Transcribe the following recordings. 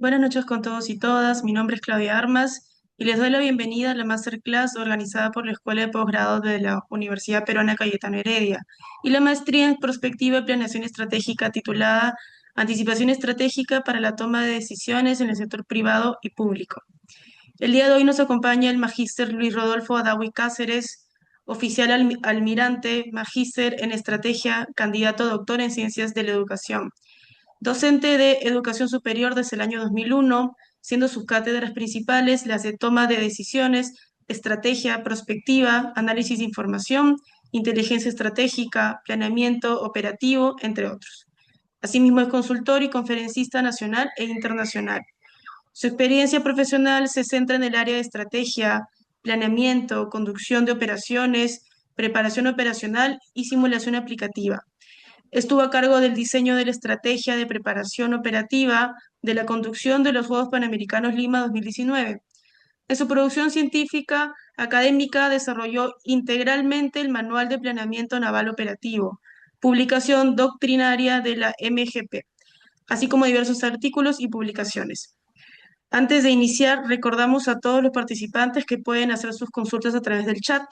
Buenas noches con todos y todas. Mi nombre es Claudia Armas y les doy la bienvenida a la masterclass organizada por la Escuela de Posgrado de la Universidad Peruana Cayetano Heredia y la maestría en Prospectiva y Planeación Estratégica titulada Anticipación Estratégica para la Toma de Decisiones en el Sector Privado y Público. El día de hoy nos acompaña el magíster Luis Rodolfo Adawi Cáceres, oficial almirante, magíster en Estrategia, candidato a doctor en Ciencias de la Educación. Docente de Educación Superior desde el año 2001, siendo sus cátedras principales las de toma de decisiones, estrategia, prospectiva, análisis de información, inteligencia estratégica, planeamiento operativo, entre otros. Asimismo, es consultor y conferencista nacional e internacional. Su experiencia profesional se centra en el área de estrategia, planeamiento, conducción de operaciones, preparación operacional y simulación aplicativa. Estuvo a cargo del diseño de la estrategia de preparación operativa de la conducción de los Juegos Panamericanos Lima 2019. En su producción científica académica desarrolló integralmente el Manual de Planeamiento Naval Operativo, publicación doctrinaria de la MGP, así como diversos artículos y publicaciones. Antes de iniciar, recordamos a todos los participantes que pueden hacer sus consultas a través del chat.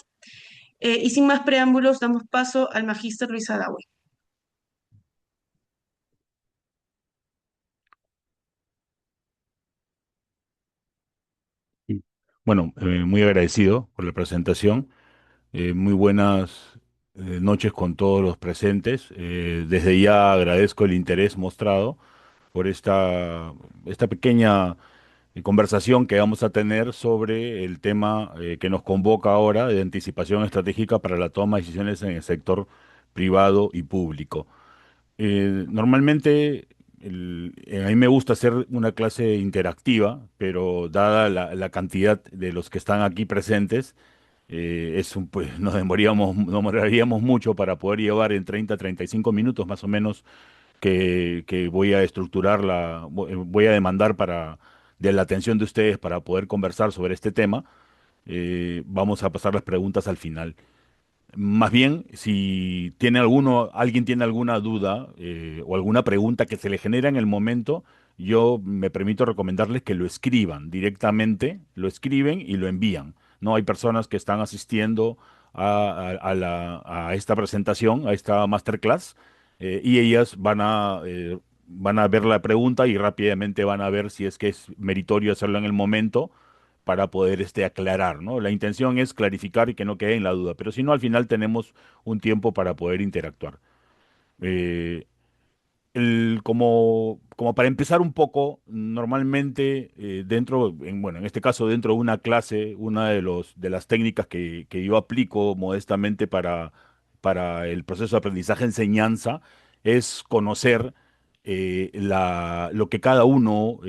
Y sin más preámbulos, damos paso al magíster Luis Adawi. Sí. Bueno, muy agradecido por la presentación. Muy buenas noches con todos los presentes. Desde ya agradezco el interés mostrado por esta pequeña conversación que vamos a tener sobre el tema que nos convoca ahora de anticipación estratégica para la toma de decisiones en el sector privado y público. Normalmente a mí me gusta hacer una clase interactiva, pero dada la cantidad de los que están aquí presentes, pues, nos demoraríamos mucho para poder llevar en 35 minutos más o menos que voy a estructurar voy a demandar de la atención de ustedes para poder conversar sobre este tema. Vamos a pasar las preguntas al final. Más bien, si alguien tiene alguna duda o alguna pregunta que se le genera en el momento, yo me permito recomendarles que lo escriban directamente, lo escriben y lo envían. No hay personas que están asistiendo a esta presentación, a esta masterclass, y ellas van a ver la pregunta y rápidamente van a ver si es que es meritorio hacerlo en el momento para poder aclarar, ¿no? La intención es clarificar y que no quede en la duda, pero si no, al final tenemos un tiempo para poder interactuar. Eh, como para empezar un poco, normalmente bueno, en este caso dentro de una clase, una de las técnicas que yo aplico modestamente para el proceso de aprendizaje-enseñanza es conocer lo que cada uno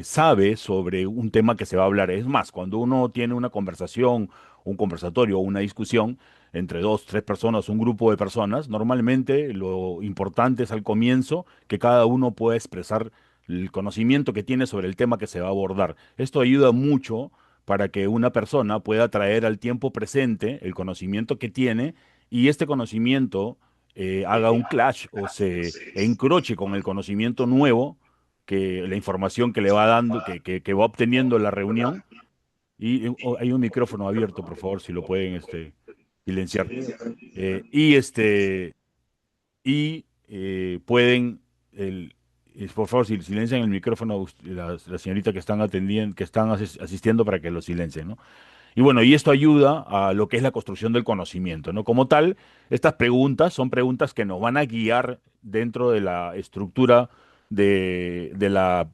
sabe sobre un tema que se va a hablar. Es más, cuando uno tiene una conversación, un conversatorio o una discusión, entre dos, tres personas, un grupo de personas, normalmente lo importante es al comienzo que cada uno pueda expresar el conocimiento que tiene sobre el tema que se va a abordar. Esto ayuda mucho para que una persona pueda traer al tiempo presente el conocimiento que tiene y este conocimiento haga un clash o se encroche con el conocimiento nuevo, que la información que le va dando, que va obteniendo en la reunión. Y hay un micrófono abierto, por favor, si lo pueden silenciar. Y pueden, por favor, si silencian el micrófono, la señorita que están atendiendo, que están asistiendo para que lo silencien, ¿no? Y bueno, y esto ayuda a lo que es la construcción del conocimiento, ¿no? Como tal, estas preguntas son preguntas que nos van a guiar dentro de la estructura esta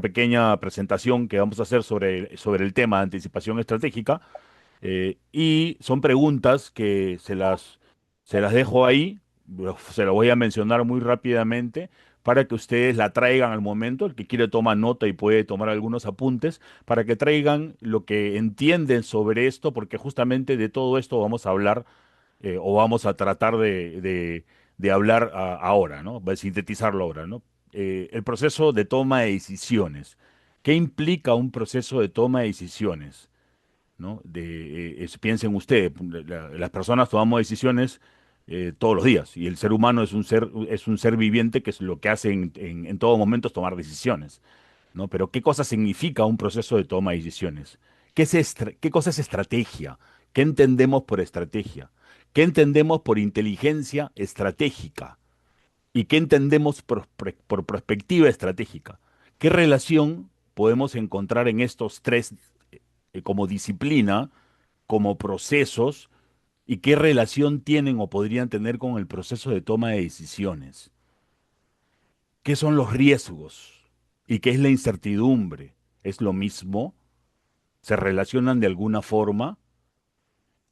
pequeña presentación que vamos a hacer sobre el tema de anticipación estratégica. Y son preguntas que se las dejo ahí, se las voy a mencionar muy rápidamente para que ustedes la traigan al momento. El que quiere toma nota y puede tomar algunos apuntes para que traigan lo que entienden sobre esto, porque justamente de todo esto vamos a hablar o vamos a tratar de hablar ahora, ¿no? Va a sintetizarlo ahora, ¿no? El proceso de toma de decisiones. ¿Qué implica un proceso de toma de decisiones? ¿No? Piensen ustedes, las personas tomamos decisiones todos los días y el ser humano es un ser viviente que es lo que hace en todo momento es tomar decisiones. ¿no? Pero ¿qué cosa significa un proceso de toma de decisiones? ¿Qué cosa es estrategia? ¿Qué entendemos por estrategia? ¿Qué entendemos por inteligencia estratégica? ¿Y qué entendemos por perspectiva estratégica? ¿Qué relación podemos encontrar en estos tres como disciplina, como procesos, y qué relación tienen o podrían tener con el proceso de toma de decisiones? ¿Qué son los riesgos? ¿Y qué es la incertidumbre? ¿Es lo mismo? ¿Se relacionan de alguna forma?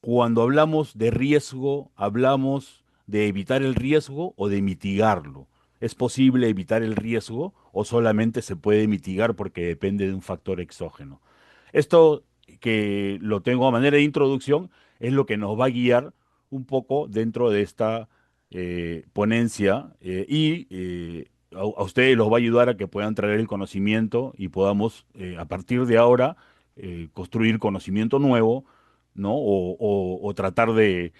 Cuando hablamos de riesgo, hablamos de evitar el riesgo o de mitigarlo. ¿Es posible evitar el riesgo o solamente se puede mitigar porque depende de un factor exógeno? Esto que lo tengo a manera de introducción es lo que nos va a guiar un poco dentro de esta ponencia y a ustedes los va a ayudar a que puedan traer el conocimiento y podamos a partir de ahora construir conocimiento nuevo, ¿no? O tratar de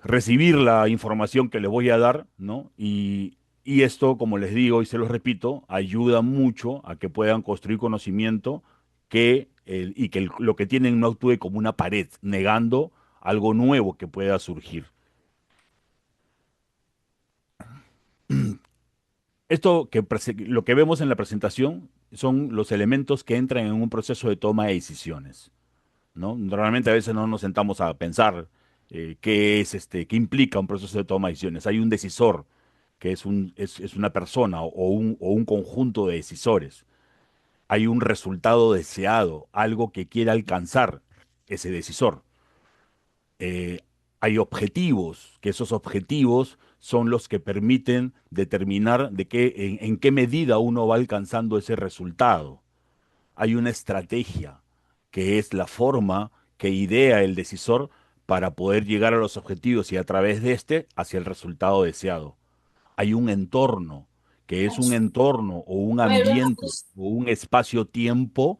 recibir la información que les voy a dar, ¿no? Y esto, como les digo y se los repito, ayuda mucho a que puedan construir conocimiento y que lo que tienen no actúe como una pared, negando algo nuevo que pueda surgir. Lo que vemos en la presentación son los elementos que entran en un proceso de toma de decisiones, ¿no? Normalmente a veces no nos sentamos a pensar qué implica un proceso de toma de decisiones. Hay un decisor, que es una persona o un conjunto de decisores. Hay un resultado deseado, algo que quiere alcanzar ese decisor. Eh, Hay objetivos, que esos objetivos son los que permiten determinar en qué medida uno va alcanzando ese resultado. Hay una estrategia, que es la forma que idea el decisor para poder llegar a los objetivos y a través de este hacia el resultado deseado. Hay un entorno, que es un entorno o un ambiente o un espacio-tiempo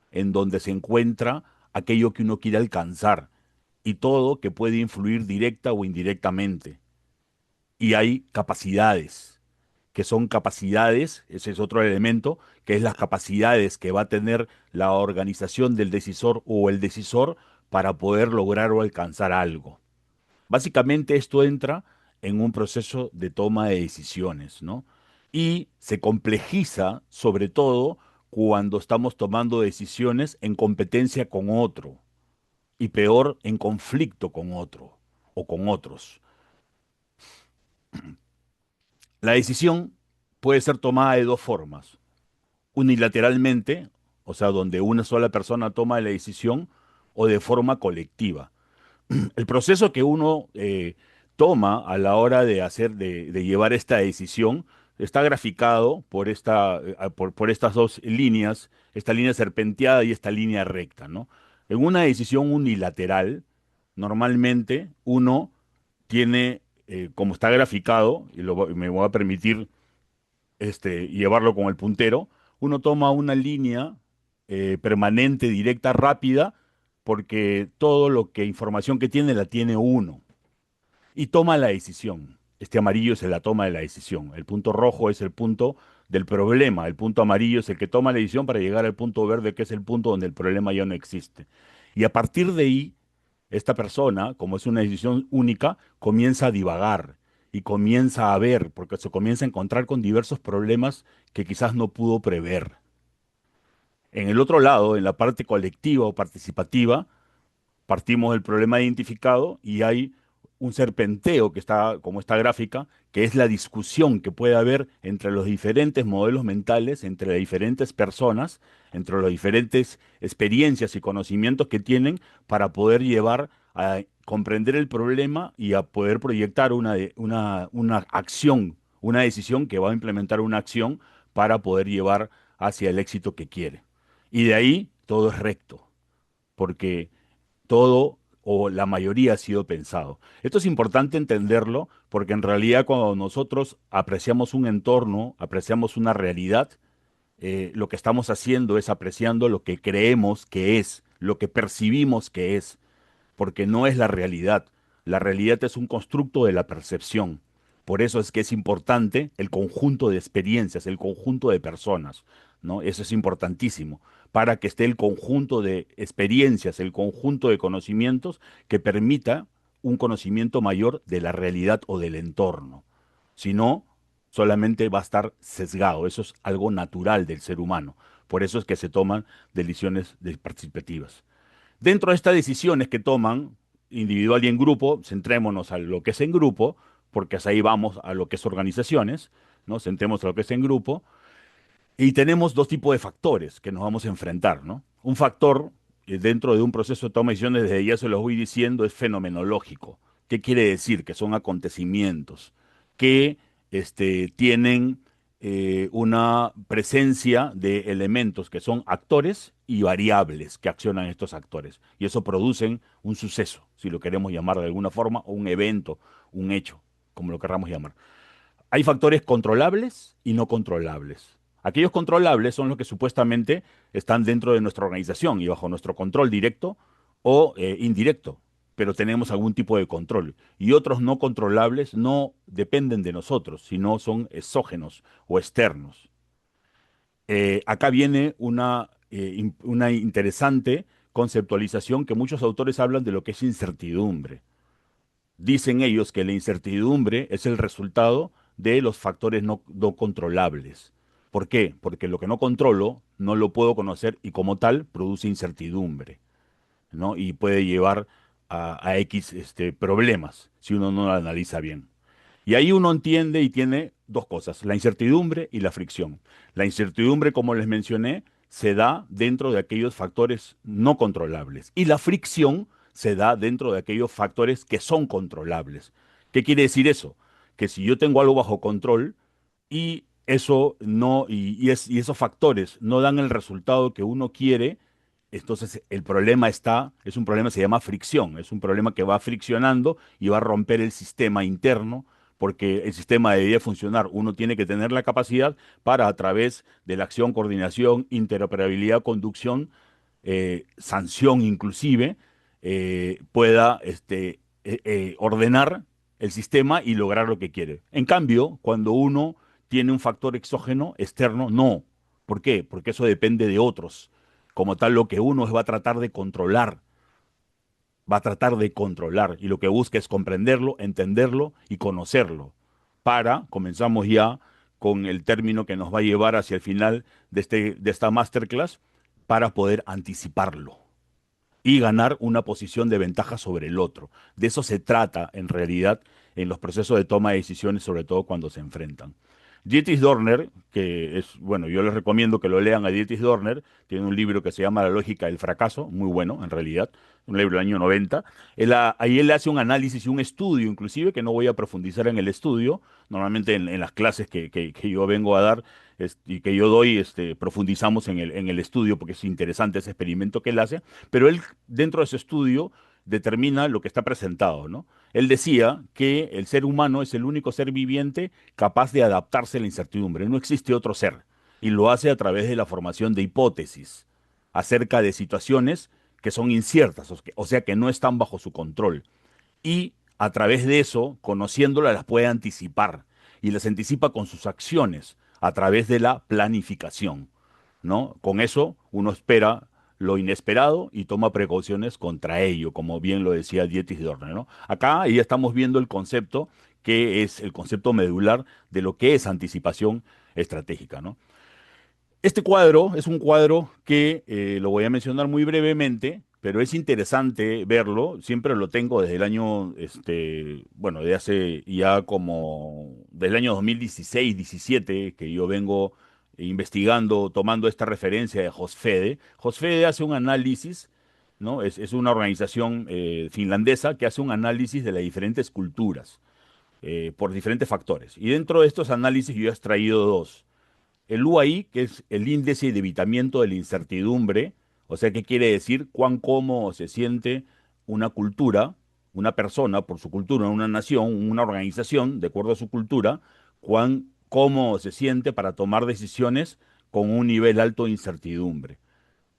en donde se encuentra aquello que uno quiere alcanzar y todo que puede influir directa o indirectamente. Y hay capacidades, que son capacidades, ese es otro elemento, que es las capacidades que va a tener la organización del decisor o el decisor para poder lograr o alcanzar algo. Básicamente esto entra en un proceso de toma de decisiones, ¿no? Y se complejiza sobre todo cuando estamos tomando decisiones en competencia con otro y peor en conflicto con otro o con otros. La decisión puede ser tomada de dos formas: unilateralmente, o sea, donde una sola persona toma la decisión, o de forma colectiva. El proceso que uno toma a la hora de llevar esta decisión está graficado por estas dos líneas, esta línea serpenteada y esta línea recta, ¿no? En una decisión unilateral, normalmente uno tiene, como está graficado, y me voy a permitir llevarlo con el puntero, uno toma una línea permanente, directa, rápida, porque todo lo que información que tiene la tiene uno y toma la decisión. Este amarillo es la toma de la decisión. El punto rojo es el punto del problema. El punto amarillo es el que toma la decisión para llegar al punto verde, que es el punto donde el problema ya no existe. Y a partir de ahí, esta persona, como es una decisión única, comienza a divagar y comienza a ver, porque se comienza a encontrar con diversos problemas que quizás no pudo prever. En el otro lado, en la parte colectiva o participativa, partimos del problema identificado y hay un serpenteo que está, como esta gráfica, que es la discusión que puede haber entre los diferentes modelos mentales, entre las diferentes personas, entre las diferentes experiencias y conocimientos que tienen para poder llevar a comprender el problema y a poder proyectar una acción, una decisión que va a implementar una acción para poder llevar hacia el éxito que quiere. Y de ahí todo es recto, porque todo o la mayoría ha sido pensado. Esto es importante entenderlo porque en realidad cuando nosotros apreciamos un entorno, apreciamos una realidad, lo que estamos haciendo es apreciando lo que creemos que es, lo que percibimos que es, porque no es la realidad. La realidad es un constructo de la percepción. Por eso es que es importante el conjunto de experiencias, el conjunto de personas, ¿no? Eso es importantísimo para que esté el conjunto de experiencias, el conjunto de conocimientos que permita un conocimiento mayor de la realidad o del entorno. Si no, solamente va a estar sesgado. Eso es algo natural del ser humano. Por eso es que se toman decisiones participativas. Dentro de estas decisiones que toman, individual y en grupo, centrémonos a lo que es en grupo, porque hasta ahí vamos a lo que es organizaciones, ¿no? Centremos a lo que es en grupo. Y tenemos dos tipos de factores que nos vamos a enfrentar, ¿no? Un factor dentro de un proceso de toma de decisiones, desde ya se los voy diciendo, es fenomenológico. ¿Qué quiere decir? Que son acontecimientos que tienen una presencia de elementos que son actores y variables que accionan estos actores. Y eso producen un suceso, si lo queremos llamar de alguna forma, o un evento, un hecho, como lo querramos llamar. Hay factores controlables y no controlables. Aquellos controlables son los que supuestamente están dentro de nuestra organización y bajo nuestro control directo o indirecto, pero tenemos algún tipo de control. Y otros no controlables no dependen de nosotros, sino son exógenos o externos. Acá viene una interesante conceptualización que muchos autores hablan de lo que es incertidumbre. Dicen ellos que la incertidumbre es el resultado de los factores no controlables. ¿Por qué? Porque lo que no controlo no lo puedo conocer y como tal produce incertidumbre, ¿no? Y puede llevar a X problemas si uno no lo analiza bien. Y ahí uno entiende y tiene dos cosas, la incertidumbre y la fricción. La incertidumbre, como les mencioné, se da dentro de aquellos factores no controlables y la fricción se da dentro de aquellos factores que son controlables. ¿Qué quiere decir eso? Que si yo tengo algo bajo control y eso no y esos factores no dan el resultado que uno quiere, entonces el problema es un problema que se llama fricción, es un problema que va friccionando y va a romper el sistema interno porque el sistema debería funcionar. Uno tiene que tener la capacidad para, a través de la acción, coordinación, interoperabilidad, conducción, sanción inclusive, pueda ordenar el sistema y lograr lo que quiere. En cambio, cuando uno tiene un factor exógeno, externo, no. ¿Por qué? Porque eso depende de otros. Como tal, lo que uno va a tratar de controlar, va a tratar de controlar y lo que busca es comprenderlo, entenderlo y conocerlo. Comenzamos ya con el término que nos va a llevar hacia el final de esta masterclass, para poder anticiparlo y ganar una posición de ventaja sobre el otro. De eso se trata en realidad en los procesos de toma de decisiones, sobre todo cuando se enfrentan. Dietrich Dorner, que es, bueno, yo les recomiendo que lo lean a Dietrich Dorner, tiene un libro que se llama La lógica del fracaso, muy bueno en realidad, un libro del año 90. Ahí él hace un análisis y un estudio, inclusive, que no voy a profundizar en el estudio, normalmente en las clases que yo vengo a dar y que yo doy, profundizamos en el estudio porque es interesante ese experimento que él hace, pero él dentro de ese estudio determina lo que está presentado, ¿no? Él decía que el ser humano es el único ser viviente capaz de adaptarse a la incertidumbre. No existe otro ser. Y lo hace a través de la formación de hipótesis acerca de situaciones que son inciertas, o sea, que no están bajo su control. Y a través de eso, conociéndolas, las puede anticipar. Y las anticipa con sus acciones, a través de la planificación, ¿no? Con eso uno espera lo inesperado y toma precauciones contra ello, como bien lo decía Dietrich Dorner, ¿no? Acá ya estamos viendo el concepto que es el concepto medular de lo que es anticipación estratégica, ¿no? Este cuadro es un cuadro que lo voy a mencionar muy brevemente, pero es interesante verlo. Siempre lo tengo desde el año, bueno, de hace ya como del año 2016-17 que yo vengo investigando, tomando esta referencia de Hosfede. Hosfede hace un análisis, ¿no? Es una organización finlandesa que hace un análisis de las diferentes culturas por diferentes factores. Y dentro de estos análisis yo he extraído dos. El UAI, que es el índice de evitamiento de la incertidumbre, o sea, ¿qué quiere decir? Cuán cómodo se siente una cultura, una persona por su cultura, una nación, una organización, de acuerdo a su cultura, cuán cómodo se siente para tomar decisiones con un nivel alto de incertidumbre,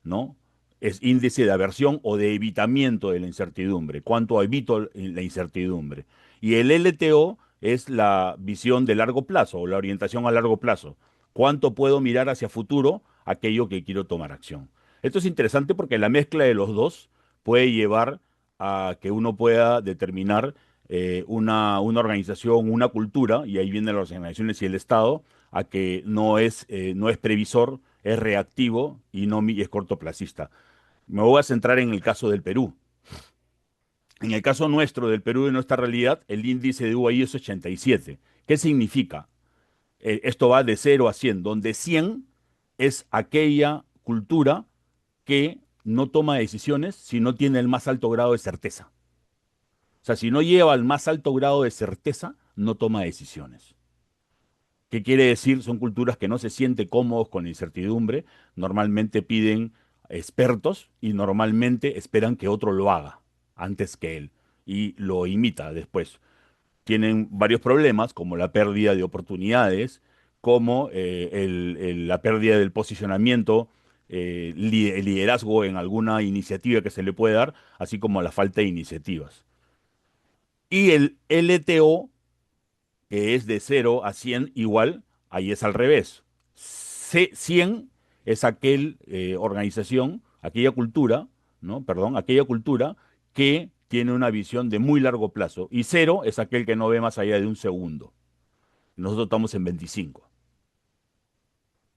¿no? Es índice de aversión o de evitamiento de la incertidumbre. ¿Cuánto evito la incertidumbre? Y el LTO, es la visión de largo plazo o la orientación a largo plazo. ¿Cuánto puedo mirar hacia futuro aquello que quiero tomar acción? Esto es interesante porque la mezcla de los dos puede llevar a que uno pueda determinar una organización, una cultura, y ahí vienen las organizaciones y el Estado, a que no es previsor, es reactivo y no es cortoplacista. Me voy a centrar en el caso del Perú. En el caso nuestro, del Perú, de nuestra realidad, el índice de UAI es 87. ¿Qué significa? Esto va de 0 a 100, donde 100 es aquella cultura que no toma decisiones si no tiene el más alto grado de certeza. O sea, si no lleva el más alto grado de certeza, no toma decisiones. ¿Qué quiere decir? Son culturas que no se sienten cómodos con la incertidumbre, normalmente piden expertos y normalmente esperan que otro lo haga antes que él y lo imita después. Tienen varios problemas, como la pérdida de oportunidades, como la pérdida del posicionamiento, el liderazgo en alguna iniciativa que se le puede dar, así como la falta de iniciativas. Y el LTO, que es de 0 a 100 igual, ahí es al revés. 100 es organización, aquella cultura, ¿no? Perdón, aquella cultura que tiene una visión de muy largo plazo. Y 0 es aquel que no ve más allá de un segundo. Nosotros estamos en 25,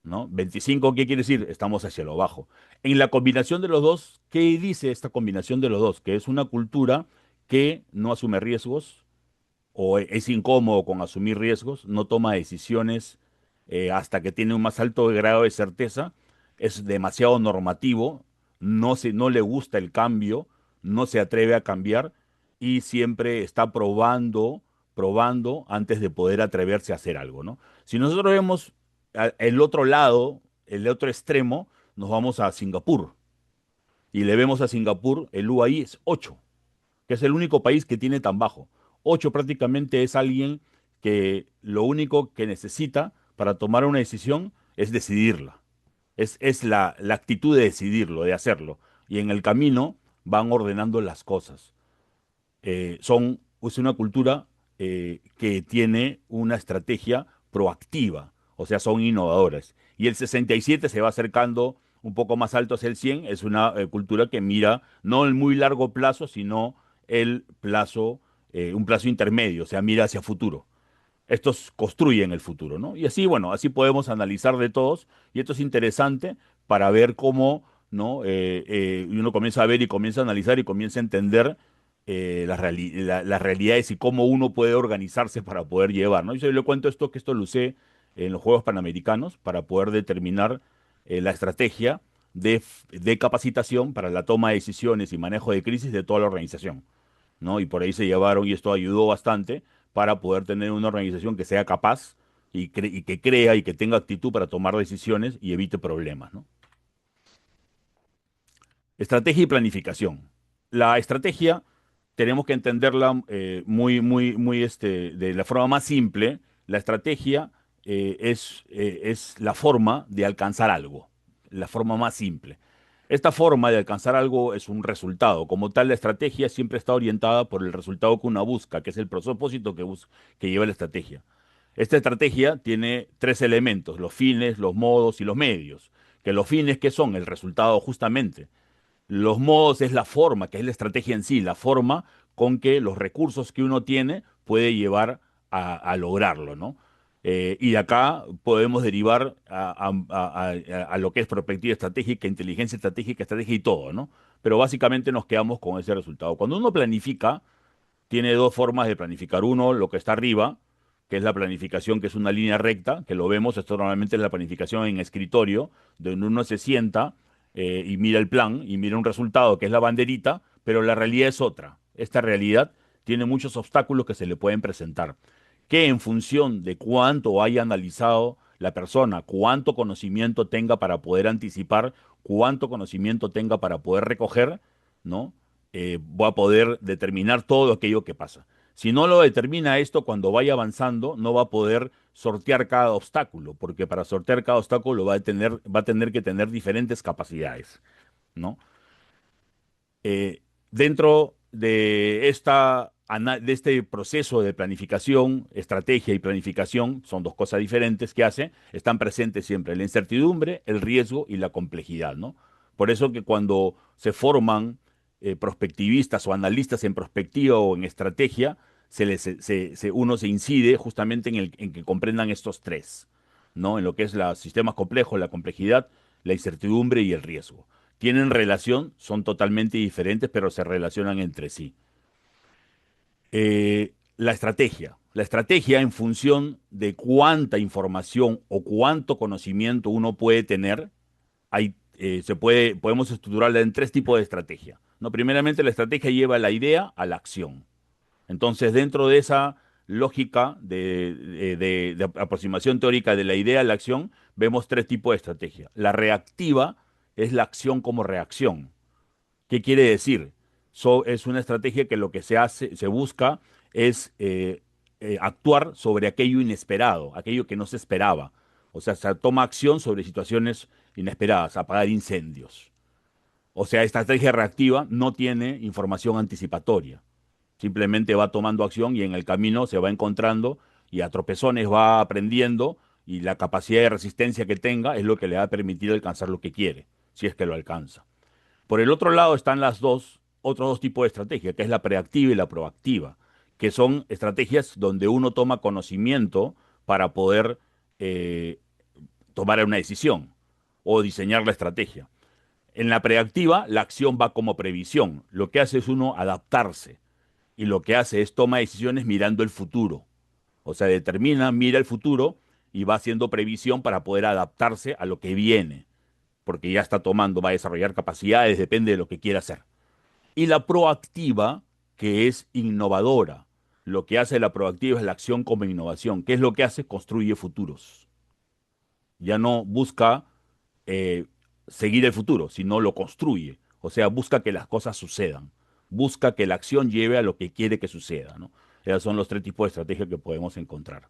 ¿no? 25, ¿qué quiere decir? Estamos hacia lo bajo. En la combinación de los dos, ¿qué dice esta combinación de los dos? Que es una cultura que no asume riesgos, o es incómodo con asumir riesgos, no toma decisiones hasta que tiene un más alto grado de certeza, es demasiado normativo, no le gusta el cambio, no se atreve a cambiar y siempre está probando antes de poder atreverse a hacer algo, ¿no? Si nosotros vemos el otro lado, el otro extremo, nos vamos a Singapur y le vemos a Singapur, el UAI es 8, que es el único país que tiene tan bajo. 8 prácticamente es alguien que lo único que necesita para tomar una decisión es decidirla. Es la actitud de decidirlo, de hacerlo. Y en el camino van ordenando las cosas. Es una cultura que tiene una estrategia proactiva, o sea, son innovadoras. Y el 67 se va acercando un poco más alto hacia el 100, es una cultura que mira no el muy largo plazo, sino el plazo, un plazo intermedio, o sea, mira hacia futuro. Estos construyen el futuro, ¿no? Y así, bueno, así podemos analizar de todos, y esto es interesante para ver cómo, ¿no? Y uno comienza a ver y comienza a analizar y comienza a entender las realidades y cómo uno puede organizarse para poder llevar, ¿no? Yo le cuento esto, que esto lo usé en los Juegos Panamericanos para poder determinar la estrategia de capacitación para la toma de decisiones y manejo de crisis de toda la organización, ¿no? Y por ahí se llevaron y esto ayudó bastante para poder tener una organización que sea capaz y que crea y que tenga actitud para tomar decisiones y evite problemas, ¿no? Estrategia y planificación. La estrategia tenemos que entenderla de la forma más simple. La estrategia es la forma de alcanzar algo, la forma más simple. Esta forma de alcanzar algo es un resultado. Como tal, la estrategia siempre está orientada por el resultado que uno busca, que es el propósito que lleva la estrategia. Esta estrategia tiene tres elementos: los fines, los modos y los medios. Que los fines, ¿qué son? El resultado justamente. Los modos es la forma, que es la estrategia en sí, la forma con que los recursos que uno tiene puede llevar a lograrlo, ¿no? Y de acá podemos derivar a lo que es perspectiva estratégica, inteligencia estratégica, estrategia y todo, ¿no? Pero básicamente nos quedamos con ese resultado. Cuando uno planifica, tiene dos formas de planificar. Uno, lo que está arriba, que es la planificación, que es una línea recta, que lo vemos, esto normalmente es la planificación en escritorio, donde uno se sienta y mira el plan y mira un resultado, que es la banderita, pero la realidad es otra. Esta realidad tiene muchos obstáculos que se le pueden presentar, que en función de cuánto haya analizado la persona, cuánto conocimiento tenga para poder anticipar, cuánto conocimiento tenga para poder recoger, ¿no? Va a poder determinar todo aquello que pasa. Si no lo determina esto, cuando vaya avanzando, no va a poder sortear cada obstáculo, porque para sortear cada obstáculo va a tener que tener diferentes capacidades, ¿no? Dentro de esta de este proceso de planificación, estrategia y planificación, son dos cosas diferentes que hace, están presentes siempre la incertidumbre, el riesgo y la complejidad, ¿no? Por eso que cuando se forman prospectivistas o analistas en prospectiva o en estrategia, uno se incide justamente en que comprendan estos tres, ¿no? En lo que es los sistemas complejos, la complejidad, la incertidumbre y el riesgo. Tienen relación, son totalmente diferentes, pero se relacionan entre sí. La estrategia. La estrategia en función de cuánta información o cuánto conocimiento uno puede tener, podemos estructurarla en tres tipos de estrategia. ¿No? Primeramente, la estrategia lleva la idea a la acción. Entonces, dentro de esa lógica de aproximación teórica de la idea a la acción, vemos tres tipos de estrategia. La reactiva es la acción como reacción. ¿Qué quiere decir? Es una estrategia que lo que se hace, se busca es actuar sobre aquello inesperado, aquello que no se esperaba. O sea, se toma acción sobre situaciones inesperadas, apagar incendios. O sea, esta estrategia reactiva no tiene información anticipatoria. Simplemente va tomando acción y en el camino se va encontrando y a tropezones va aprendiendo y la capacidad de resistencia que tenga es lo que le va a permitir alcanzar lo que quiere, si es que lo alcanza. Por el otro lado están otros dos tipos de estrategia, que es la preactiva y la proactiva, que son estrategias donde uno toma conocimiento para poder eh, tomar una decisión o diseñar la estrategia. En la preactiva, la acción va como previsión. Lo que hace es uno adaptarse y lo que hace es toma decisiones mirando el futuro. O sea, mira el futuro y va haciendo previsión para poder adaptarse a lo que viene porque ya está tomando, va a desarrollar capacidades, depende de lo que quiera hacer. Y la proactiva, que es innovadora. Lo que hace la proactiva es la acción como innovación. ¿Qué es lo que hace? Construye futuros. Ya no busca eh, seguir el futuro, sino lo construye. O sea, busca que las cosas sucedan. Busca que la acción lleve a lo que quiere que suceda, ¿no? Esos son los tres tipos de estrategias que podemos encontrar.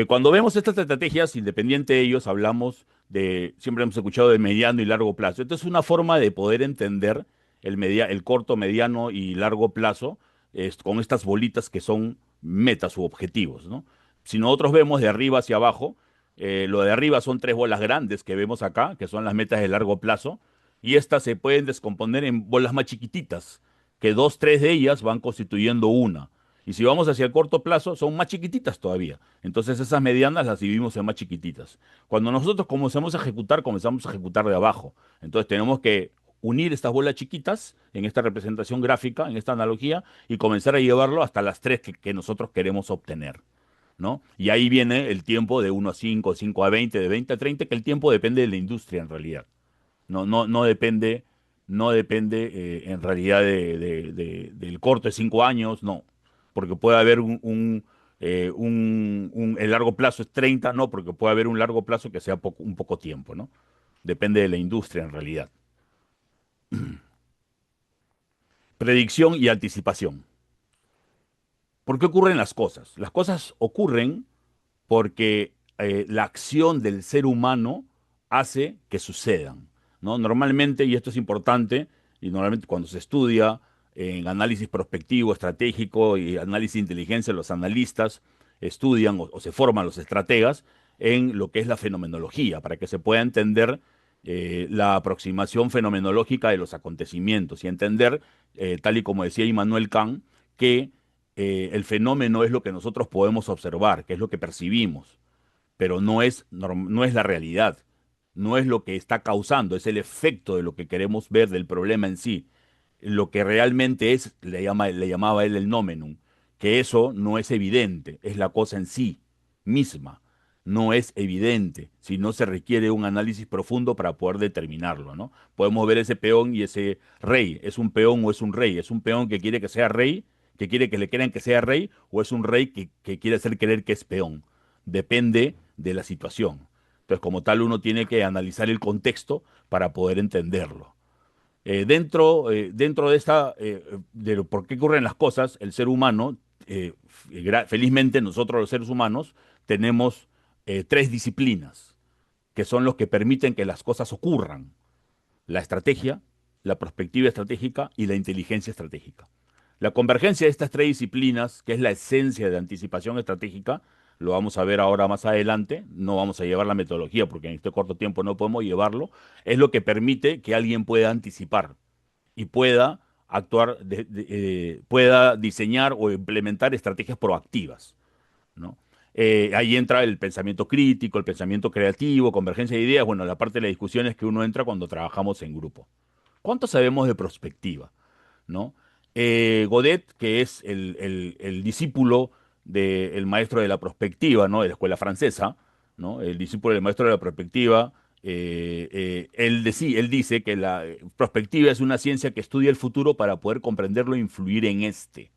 Cuando vemos estas estrategias, independiente de ellos, siempre hemos escuchado de mediano y largo plazo. Entonces, es una forma de poder entender el corto, mediano y largo plazo con estas bolitas que son metas u objetivos, ¿no? Si nosotros vemos de arriba hacia abajo, lo de arriba son tres bolas grandes que vemos acá, que son las metas de largo plazo, y estas se pueden descomponer en bolas más chiquititas, que dos, tres de ellas van constituyendo una. Y si vamos hacia el corto plazo, son más chiquititas todavía. Entonces esas medianas las dividimos en más chiquititas. Cuando nosotros comenzamos a ejecutar de abajo. Entonces tenemos que unir estas bolas chiquitas en esta representación gráfica, en esta analogía, y comenzar a llevarlo hasta las tres que nosotros queremos obtener, ¿no? Y ahí viene el tiempo de 1 a 5, 5 a 20, de 20 a 30, que el tiempo depende de la industria en realidad. No depende, no depende en realidad del corto de 5 años, no. Porque puede haber el largo plazo es 30, no, porque puede haber un largo plazo que sea un poco tiempo, ¿no? Depende de la industria en realidad. Predicción y anticipación. ¿Por qué ocurren las cosas? Las cosas ocurren porque la acción del ser humano hace que sucedan, ¿no? Normalmente, y esto es importante, y normalmente cuando se estudia en análisis prospectivo, estratégico y análisis de inteligencia, los analistas estudian o se forman los estrategas en lo que es la fenomenología, para que se pueda entender la aproximación fenomenológica de los acontecimientos y entender, tal y como decía Immanuel Kant, que el fenómeno es lo que nosotros podemos observar, que es lo que percibimos, pero no es la realidad, no es lo que está causando, es el efecto de lo que queremos ver del problema en sí. Lo que realmente es, le llamaba él el nomenum, que eso no es evidente, es la cosa en sí misma, no es evidente, si no se requiere un análisis profundo para poder determinarlo, ¿no? Podemos ver ese peón y ese rey, ¿es un peón o es un rey? ¿Es un peón que quiere que sea rey, que quiere que le crean que sea rey, o es un rey que quiere hacer creer que es peón? Depende de la situación. Entonces, como tal, uno tiene que analizar el contexto para poder entenderlo. Dentro de por qué ocurren las cosas, el ser humano, felizmente nosotros los seres humanos, tenemos tres disciplinas que son los que permiten que las cosas ocurran. La estrategia, la perspectiva estratégica y la inteligencia estratégica. La convergencia de estas tres disciplinas, que es la esencia de anticipación estratégica, lo vamos a ver ahora más adelante, no vamos a llevar la metodología porque en este corto tiempo no podemos llevarlo, es lo que permite que alguien pueda anticipar y pueda actuar, pueda diseñar o implementar estrategias proactivas, ¿no? Ahí entra el pensamiento crítico, el pensamiento creativo, convergencia de ideas. Bueno, la parte de la discusión es que uno entra cuando trabajamos en grupo. ¿Cuánto sabemos de prospectiva? ¿No? Godet, que es el discípulo del maestro de la prospectiva, ¿no? De la escuela francesa, ¿no? El discípulo del maestro de la prospectiva, él dice que la prospectiva es una ciencia que estudia el futuro para poder comprenderlo e influir en este.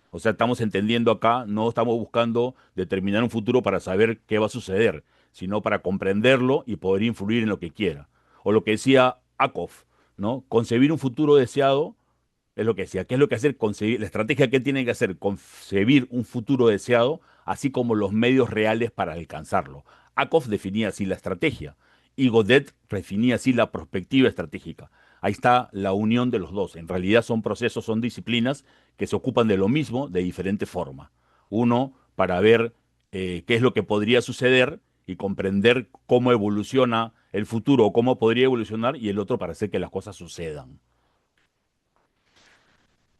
O sea, estamos entendiendo acá, no estamos buscando determinar un futuro para saber qué va a suceder, sino para comprenderlo y poder influir en lo que quiera. O lo que decía Akov, ¿no? Concebir un futuro deseado es lo que decía. ¿Qué es lo que hacer? Concebir, la estrategia que tiene que hacer, concebir un futuro deseado, así como los medios reales para alcanzarlo. Akov definía así la estrategia y Godet definía así la perspectiva estratégica. Ahí está la unión de los dos. En realidad son procesos, son disciplinas que se ocupan de lo mismo de diferente forma. Uno para ver qué es lo que podría suceder y comprender cómo evoluciona el futuro o cómo podría evolucionar, y el otro para hacer que las cosas sucedan.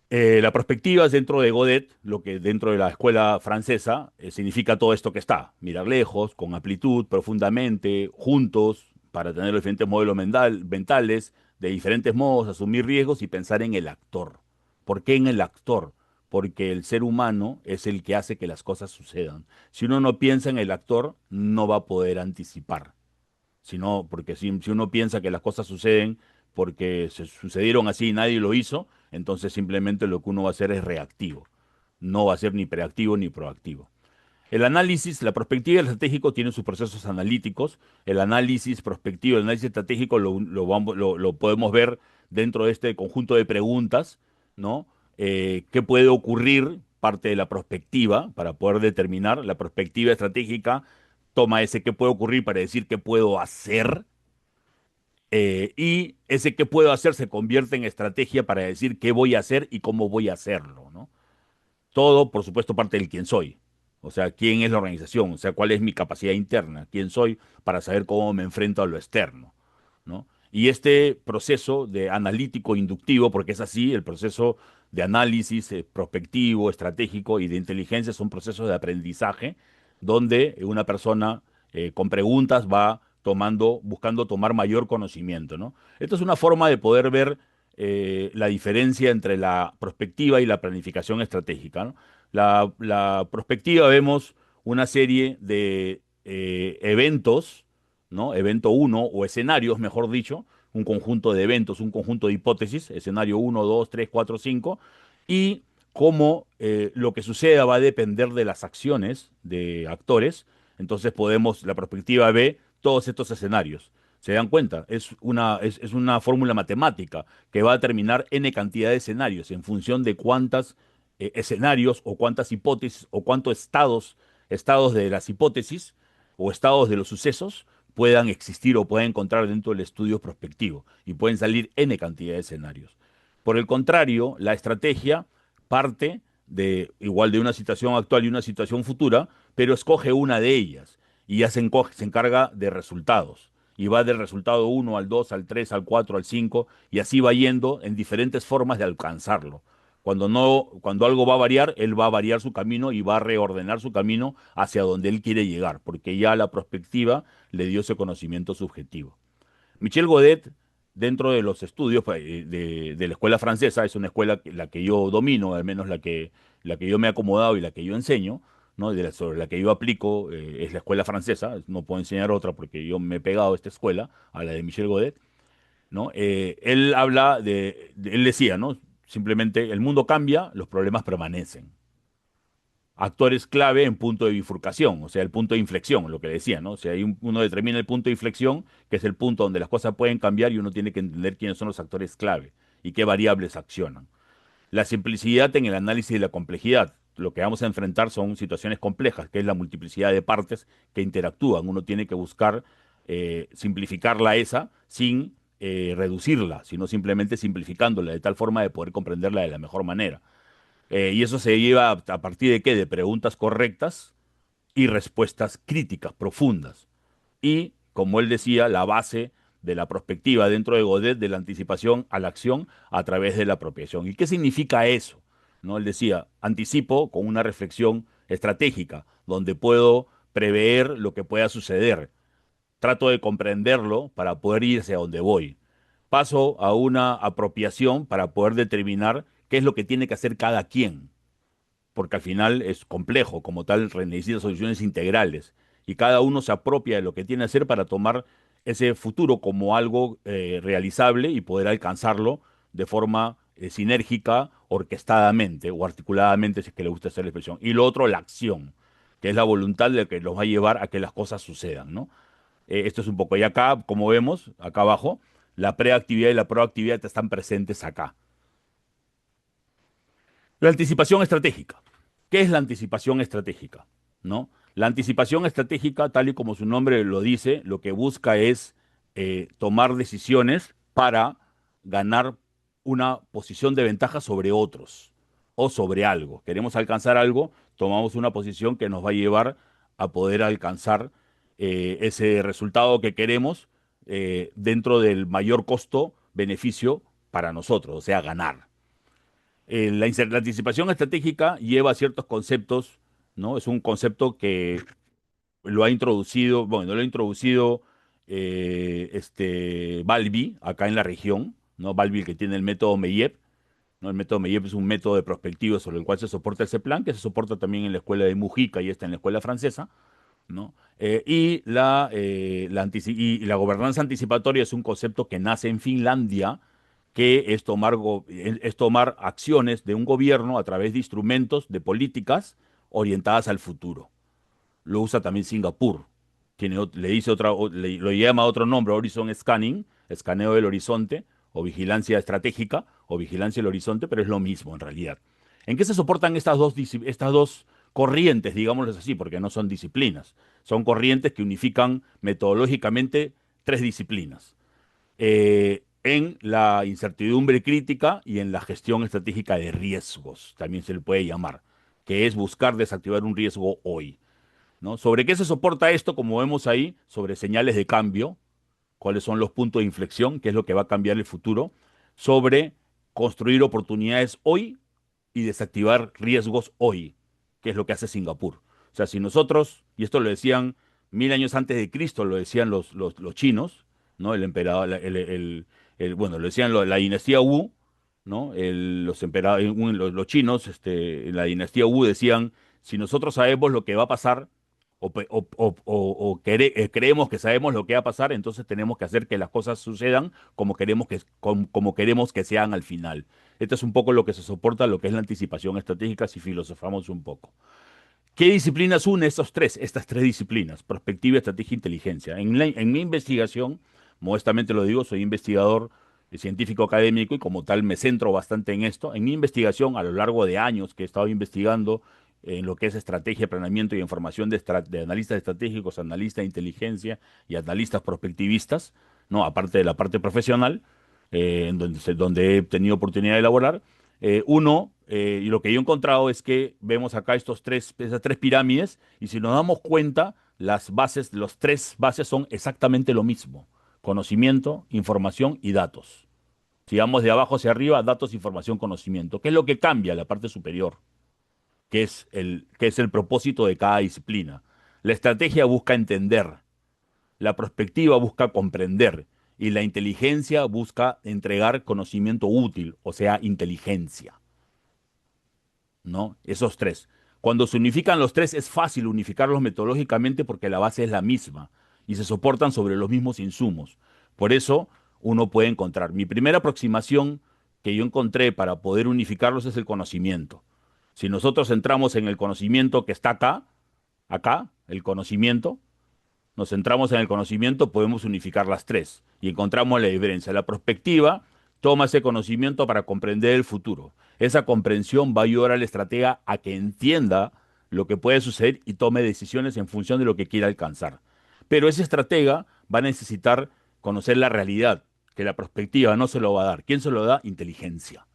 La perspectiva es dentro de Godet, lo que dentro de la escuela francesa significa todo esto que está, mirar lejos, con amplitud, profundamente, juntos, para tener los diferentes modelos mentales, de diferentes modos, asumir riesgos y pensar en el actor. ¿Por qué en el actor? Porque el ser humano es el que hace que las cosas sucedan. Si uno no piensa en el actor, no va a poder anticipar, sino porque si uno piensa que las cosas suceden porque se sucedieron así y nadie lo hizo, entonces simplemente lo que uno va a hacer es reactivo, no va a ser ni preactivo ni proactivo. El análisis, la perspectiva y el estratégico tienen sus procesos analíticos. El análisis prospectivo, el análisis estratégico lo podemos ver dentro de este conjunto de preguntas, ¿no? ¿Qué puede ocurrir? Parte de la perspectiva para poder determinar. La perspectiva estratégica toma ese qué puede ocurrir para decir qué puedo hacer. Y ese qué puedo hacer se convierte en estrategia para decir qué voy a hacer y cómo voy a hacerlo, ¿no? Todo, por supuesto, parte del quién soy. O sea, quién es la organización, o sea, cuál es mi capacidad interna, quién soy para saber cómo me enfrento a lo externo, ¿no? Y este proceso de analítico inductivo, porque es así, el proceso de análisis prospectivo, estratégico y de inteligencia son procesos de aprendizaje donde una persona con preguntas va tomando, buscando tomar mayor conocimiento, ¿no? Esto es una forma de poder ver la diferencia entre la prospectiva y la planificación estratégica, ¿no? La prospectiva vemos una serie de eventos, ¿no? Evento uno o escenarios, mejor dicho, un conjunto de eventos, un conjunto de hipótesis, escenario uno, 2, 3, 4, 5, y cómo lo que suceda va a depender de las acciones de actores. Entonces podemos, la perspectiva ve todos estos escenarios. ¿Se dan cuenta? Es una fórmula matemática que va a determinar n cantidad de escenarios en función de cuántos escenarios o cuántas hipótesis o cuántos estados de las hipótesis o estados de los sucesos puedan existir o puedan encontrar dentro del estudio prospectivo y pueden salir n cantidad de escenarios. Por el contrario, la estrategia parte de igual de una situación actual y una situación futura, pero escoge una de ellas y ya se encarga de resultados. Y va del resultado uno al 2 al 3 al 4 al 5 y así va yendo en diferentes formas de alcanzarlo. Cuando no, cuando algo va a variar, él va a variar su camino y va a reordenar su camino hacia donde él quiere llegar, porque ya la perspectiva le dio ese conocimiento subjetivo. Michel Godet, dentro de los estudios de la escuela francesa, es una escuela la que yo domino, al menos la que yo me he acomodado y la que yo enseño, ¿no? Sobre la que yo aplico, es la escuela francesa, no puedo enseñar otra porque yo me he pegado a esta escuela, a la de Michel Godet, ¿no? Él habla él decía, ¿no? Simplemente el mundo cambia, los problemas permanecen. Actores clave en punto de bifurcación, o sea, el punto de inflexión, lo que decía, ¿no? O sea, uno determina el punto de inflexión, que es el punto donde las cosas pueden cambiar y uno tiene que entender quiénes son los actores clave y qué variables accionan. La simplicidad en el análisis de la complejidad. Lo que vamos a enfrentar son situaciones complejas, que es la multiplicidad de partes que interactúan. Uno tiene que buscar simplificarla esa sin reducirla, sino simplemente simplificándola de tal forma de poder comprenderla de la mejor manera. Y eso se lleva a partir de qué? De preguntas correctas y respuestas críticas, profundas. Y, como él decía, la base de la prospectiva dentro de Godet, de la anticipación a la acción a través de la apropiación. ¿Y qué significa eso? ¿No? Él decía, anticipo con una reflexión estratégica, donde puedo prever lo que pueda suceder. Trato de comprenderlo para poder ir hacia donde voy. Paso a una apropiación para poder determinar qué es lo que tiene que hacer cada quien, porque al final es complejo, como tal, necesita soluciones integrales. Y cada uno se apropia de lo que tiene que hacer para tomar ese futuro como algo realizable y poder alcanzarlo de forma sinérgica, orquestadamente o articuladamente, si es que le gusta hacer la expresión. Y lo otro, la acción, que es la voluntad de que los va a llevar a que las cosas sucedan, ¿no? Esto es un poco. Y acá, como vemos, acá abajo, la preactividad y la proactividad están presentes acá. La anticipación estratégica. ¿Qué es la anticipación estratégica? ¿No? La anticipación estratégica, tal y como su nombre lo dice, lo que busca es tomar decisiones para ganar una posición de ventaja sobre otros o sobre algo. Queremos alcanzar algo, tomamos una posición que nos va a llevar a poder alcanzar ese resultado que queremos dentro del mayor costo-beneficio para nosotros, o sea, ganar. La anticipación estratégica lleva ciertos conceptos, ¿no? Es un concepto que lo ha introducido, bueno, lo ha introducido Balbi acá en la región, ¿no? Balbi, el que tiene el método MEIEP, ¿no? El método MEIEP es un método de prospectiva sobre el cual se soporta ese plan, que se soporta también en la escuela de Mujica y está en la escuela francesa, ¿no? Y la gobernanza anticipatoria es un concepto que nace en Finlandia, que es tomar acciones de un gobierno a través de instrumentos, de políticas orientadas al futuro. Lo usa también Singapur. Le dice lo llama otro nombre, Horizon Scanning, escaneo del horizonte, o vigilancia estratégica, o vigilancia del horizonte, pero es lo mismo en realidad. ¿En qué se soportan estas dos corrientes, digámoslo así, porque no son disciplinas? Son corrientes que unifican metodológicamente tres disciplinas. En la incertidumbre crítica y en la gestión estratégica de riesgos, también se le puede llamar, que es buscar desactivar un riesgo hoy, ¿no? ¿Sobre qué se soporta esto? Como vemos ahí, sobre señales de cambio, cuáles son los puntos de inflexión, qué es lo que va a cambiar el futuro, sobre construir oportunidades hoy y desactivar riesgos hoy, que es lo que hace Singapur. O sea, si nosotros, y esto lo decían 1000 años antes de Cristo, lo decían los chinos, ¿no? El emperador, bueno, lo decían la dinastía Wu, ¿no? Los emperadores, los chinos, en la dinastía Wu decían, si nosotros sabemos lo que va a pasar, creemos que sabemos lo que va a pasar, entonces tenemos que hacer que las cosas sucedan como queremos que sean al final. Esto es un poco lo que se soporta, lo que es la anticipación estratégica, si filosofamos un poco. ¿Qué disciplinas une estas tres disciplinas? Perspectiva, estrategia e inteligencia. En mi investigación, modestamente lo digo, soy investigador científico académico y como tal me centro bastante en esto. En mi investigación, a lo largo de años que he estado investigando en lo que es estrategia, planeamiento y información de analistas estratégicos, analistas de inteligencia y analistas prospectivistas, ¿no? Aparte de la parte profesional, en donde he tenido oportunidad de elaborar. Y lo que yo he encontrado es que vemos acá esas tres pirámides, y si nos damos cuenta, las tres bases son exactamente lo mismo: conocimiento, información y datos. Si vamos de abajo hacia arriba, datos, información, conocimiento. ¿Qué es lo que cambia? La parte superior, que es el propósito de cada disciplina. La estrategia busca entender, la perspectiva busca comprender y la inteligencia busca entregar conocimiento útil, o sea, inteligencia, ¿no? Esos tres. Cuando se unifican los tres es fácil unificarlos metodológicamente porque la base es la misma y se soportan sobre los mismos insumos. Por eso uno puede encontrar. Mi primera aproximación que yo encontré para poder unificarlos es el conocimiento. Si nosotros entramos en el conocimiento que está acá, el conocimiento, nos centramos en el conocimiento, podemos unificar las tres y encontramos la diferencia. La perspectiva toma ese conocimiento para comprender el futuro. Esa comprensión va a ayudar al estratega a que entienda lo que puede suceder y tome decisiones en función de lo que quiera alcanzar. Pero ese estratega va a necesitar conocer la realidad, que la perspectiva no se lo va a dar. ¿Quién se lo da? Inteligencia.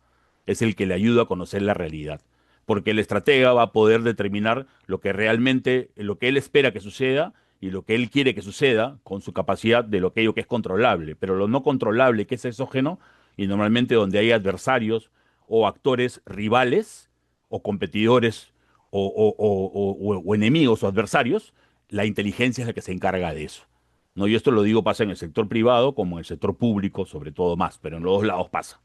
Es el que le ayuda a conocer la realidad. porque el estratega va a poder determinar lo que realmente, lo que él espera que suceda y lo que él quiere que suceda con su capacidad de lo aquello que es controlable, pero lo no controlable que es exógeno y normalmente donde hay adversarios o actores rivales o competidores o enemigos o adversarios, la inteligencia es la que se encarga de eso. ¿No? Y esto lo digo pasa en el sector privado como en el sector público, sobre todo más, pero en los dos lados pasa.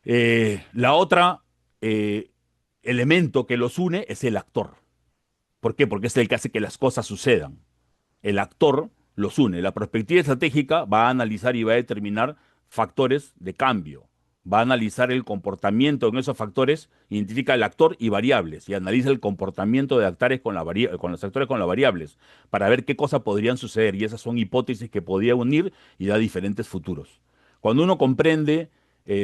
La otra elemento que los une es el actor. ¿Por qué? Porque es el que hace que las cosas sucedan. El actor los une. La perspectiva estratégica va a analizar y va a determinar factores de cambio. Va a analizar el comportamiento en esos factores, identifica el actor y variables, y analiza el comportamiento de actores con los actores con las variables, para ver qué cosas podrían suceder. Y esas son hipótesis que podría unir y da diferentes futuros. Cuando uno comprende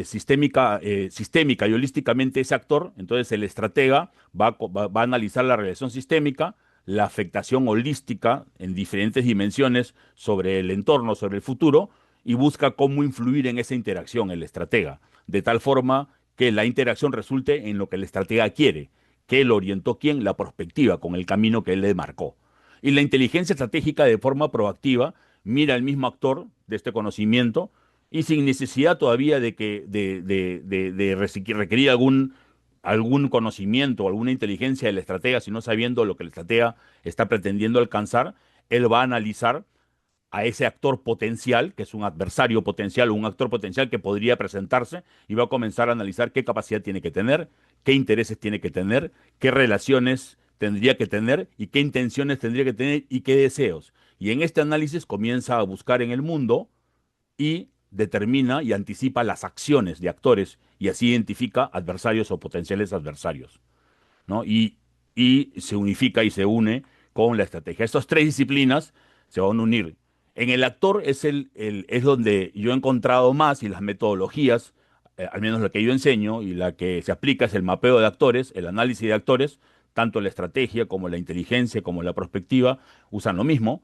sistémica y holísticamente ese actor, entonces el estratega va a analizar la relación sistémica, la afectación holística en diferentes dimensiones sobre el entorno, sobre el futuro, y busca cómo influir en esa interacción el estratega, de tal forma que la interacción resulte en lo que el estratega quiere, que él orientó quién, la perspectiva, con el camino que él le marcó. Y la inteligencia estratégica de forma proactiva mira al mismo actor de este conocimiento y sin necesidad todavía de requerir algún conocimiento o alguna inteligencia del estratega, sino sabiendo lo que el estratega está pretendiendo alcanzar, él va a analizar a ese actor potencial, que es un adversario potencial o un actor potencial que podría presentarse, y va a comenzar a analizar qué capacidad tiene que tener, qué intereses tiene que tener, qué relaciones tendría que tener y qué intenciones tendría que tener y qué deseos. Y en este análisis comienza a buscar en el mundo y determina y anticipa las acciones de actores y así identifica adversarios o potenciales adversarios, ¿no? Y se unifica y se une con la estrategia. Estas tres disciplinas se van a unir. En el actor es donde yo he encontrado más y las metodologías, al menos la que yo enseño y la que se aplica es el mapeo de actores, el análisis de actores, tanto la estrategia como la inteligencia como la prospectiva usan lo mismo,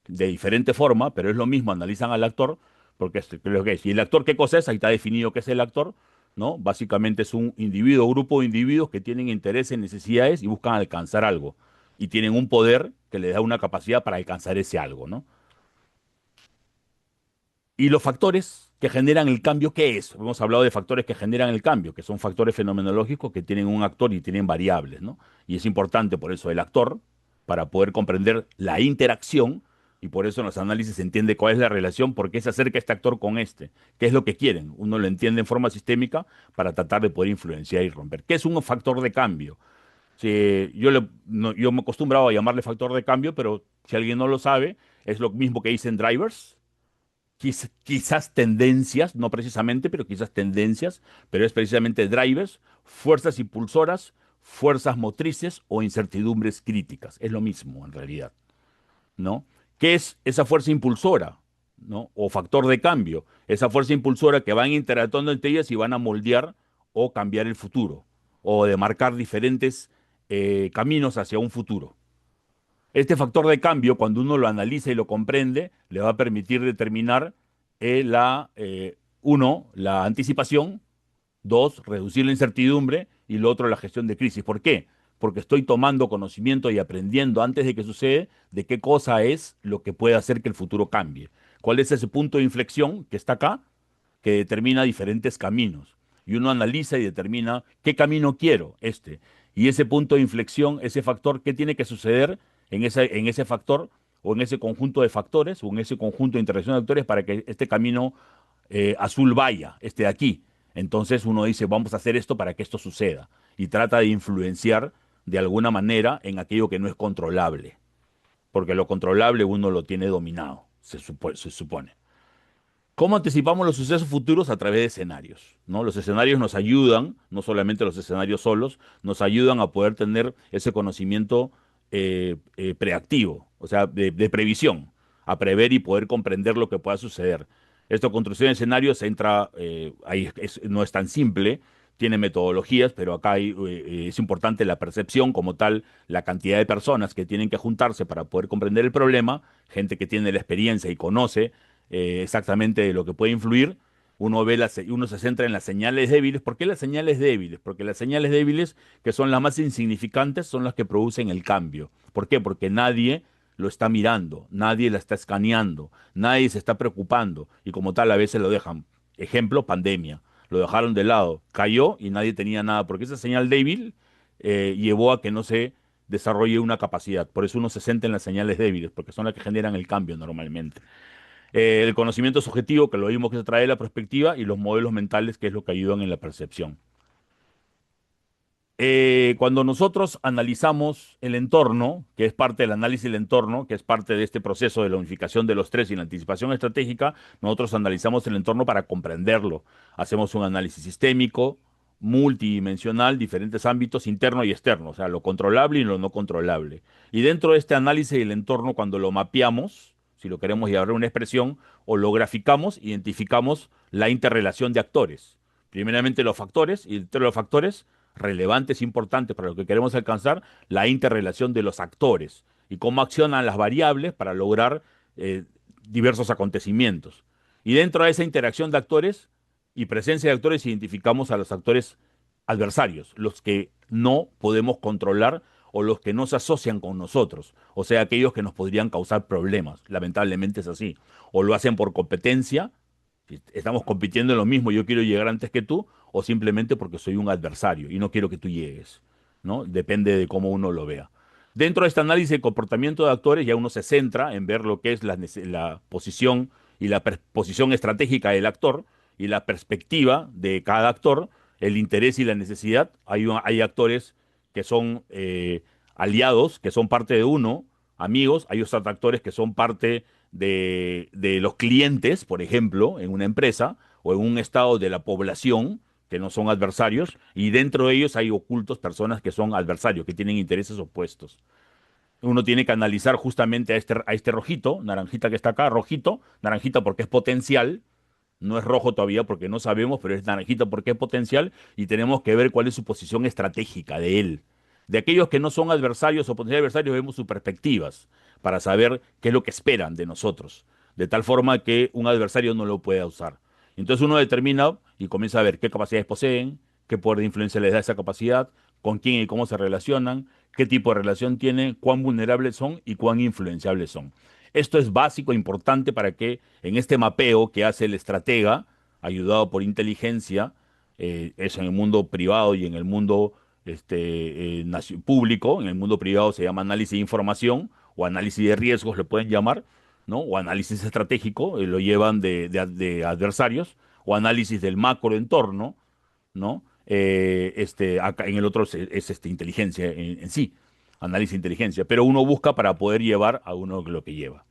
de diferente forma, pero es lo mismo, analizan al actor, porque es lo que es. ¿Y el actor qué cosa es? Ahí está definido qué es el actor, ¿no? Básicamente es un individuo, grupo de individuos que tienen intereses, necesidades y buscan alcanzar algo. Y tienen un poder que les da una capacidad para alcanzar ese algo, ¿no? Y los factores que generan el cambio, ¿qué es? Hemos hablado de factores que generan el cambio, que son factores fenomenológicos que tienen un actor y tienen variables, ¿no? Y es importante por eso el actor, para poder comprender la interacción, y por eso en los análisis se entiende cuál es la relación, por qué se acerca este actor con este, qué es lo que quieren. Uno lo entiende en forma sistémica para tratar de poder influenciar y romper. ¿Qué es un factor de cambio? Si yo me he acostumbrado a llamarle factor de cambio, pero si alguien no lo sabe, es lo mismo que dicen drivers, quizás tendencias, no precisamente, pero quizás tendencias, pero es precisamente drivers, fuerzas impulsoras, fuerzas motrices o incertidumbres críticas. Es lo mismo en realidad, ¿no? ¿Qué es esa fuerza impulsora, ¿no? O factor de cambio? Esa fuerza impulsora que van interactuando entre ellas y van a moldear o cambiar el futuro, o de marcar diferentes caminos hacia un futuro. Este factor de cambio, cuando uno lo analiza y lo comprende, le va a permitir determinar uno, la anticipación, dos, reducir la incertidumbre y lo otro, la gestión de crisis. ¿Por qué? Porque estoy tomando conocimiento y aprendiendo antes de que suceda de qué cosa es lo que puede hacer que el futuro cambie. ¿Cuál es ese punto de inflexión que está acá? Que determina diferentes caminos. Y uno analiza y determina qué camino quiero, este. Y ese punto de inflexión, ese factor, qué tiene que suceder en ese factor o en ese conjunto de factores o en ese conjunto de interacción de actores para que este camino azul vaya, este de aquí. Entonces uno dice, vamos a hacer esto para que esto suceda. Y trata de influenciar de alguna manera en aquello que no es controlable. Porque lo controlable uno lo tiene dominado, se supone. ¿Cómo anticipamos los sucesos futuros? A través de escenarios, ¿no? Los escenarios nos ayudan, no solamente los escenarios solos, nos ayudan a poder tener ese conocimiento preactivo, o sea, de previsión, a prever y poder comprender lo que pueda suceder. Esta construcción de escenarios entra, ahí no es tan simple, tiene metodologías, pero acá es importante la percepción como tal, la cantidad de personas que tienen que juntarse para poder comprender el problema, gente que tiene la experiencia y conoce exactamente lo que puede influir, Uno se centra en las señales débiles. ¿Por qué las señales débiles? Porque las señales débiles, que son las más insignificantes, son las que producen el cambio. ¿Por qué? Porque nadie lo está mirando, nadie la está escaneando, nadie se está preocupando y como tal a veces lo dejan. Ejemplo, pandemia. Lo dejaron de lado, cayó y nadie tenía nada, porque esa señal débil llevó a que no se desarrolle una capacidad. Por eso uno se centra en las señales débiles, porque son las que generan el cambio normalmente. El conocimiento subjetivo, que lo vimos que se trae de la perspectiva, y los modelos mentales, que es lo que ayudan en la percepción. Cuando nosotros analizamos el entorno, que es parte del análisis del entorno, que es parte de este proceso de la unificación de los tres y la anticipación estratégica, nosotros analizamos el entorno para comprenderlo. Hacemos un análisis sistémico, multidimensional, diferentes ámbitos interno y externo, o sea, lo controlable y lo no controlable. Y dentro de este análisis del entorno, cuando lo mapeamos, si lo queremos llevar a una expresión, o lo graficamos, identificamos la interrelación de actores. Primeramente los factores, y entre los factores relevantes, importantes para lo que queremos alcanzar, la interrelación de los actores y cómo accionan las variables para lograr eh, diversos acontecimientos. Y dentro de esa interacción de actores y presencia de actores identificamos a los actores adversarios, los que no podemos controlar o los que no se asocian con nosotros, o sea, aquellos que nos podrían causar problemas. Lamentablemente es así. O lo hacen por competencia, si estamos compitiendo en lo mismo, yo quiero llegar antes que tú, o simplemente porque soy un adversario y no quiero que tú llegues, ¿no? Depende de cómo uno lo vea. Dentro de este análisis de comportamiento de actores, ya uno se centra en ver lo que es la posición y la posición estratégica del actor y la perspectiva de cada actor, el interés y la necesidad. Hay actores que son aliados, que son parte de uno, amigos, hay otros actores que son parte de los clientes, por ejemplo, en una empresa o en un estado de la población que no son adversarios, y dentro de ellos hay ocultos personas que son adversarios, que tienen intereses opuestos. Uno tiene que analizar justamente a este rojito, naranjita que está acá, rojito, naranjita porque es potencial, no es rojo todavía porque no sabemos, pero es naranjita porque es potencial y tenemos que ver cuál es su posición estratégica de él. De aquellos que no son adversarios o potenciales adversarios vemos sus perspectivas para saber qué es lo que esperan de nosotros, de tal forma que un adversario no lo pueda usar. Entonces uno determina y comienza a ver qué capacidades poseen, qué poder de influencia les da esa capacidad, con quién y cómo se relacionan, qué tipo de relación tienen, cuán vulnerables son y cuán influenciables son. Esto es básico, e importante para que en este mapeo que hace el estratega, ayudado por inteligencia, eso en el mundo privado y en el mundo público, en el mundo privado se llama análisis de información o análisis de riesgos, le pueden llamar, ¿no? O análisis estratégico, lo llevan de adversarios, o análisis del macroentorno, ¿no? Acá en el otro inteligencia en sí, análisis de inteligencia, pero uno busca para poder llevar a uno lo que lleva.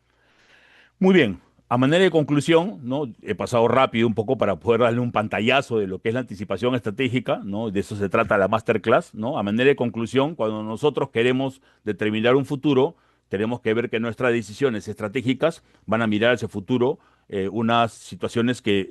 Muy bien, a manera de conclusión, ¿no? He pasado rápido un poco para poder darle un pantallazo de lo que es la anticipación estratégica, ¿no? De eso se trata la masterclass, ¿no? A manera de conclusión, cuando nosotros queremos determinar un futuro, tenemos que ver que nuestras decisiones estratégicas van a mirar hacia el futuro unas situaciones que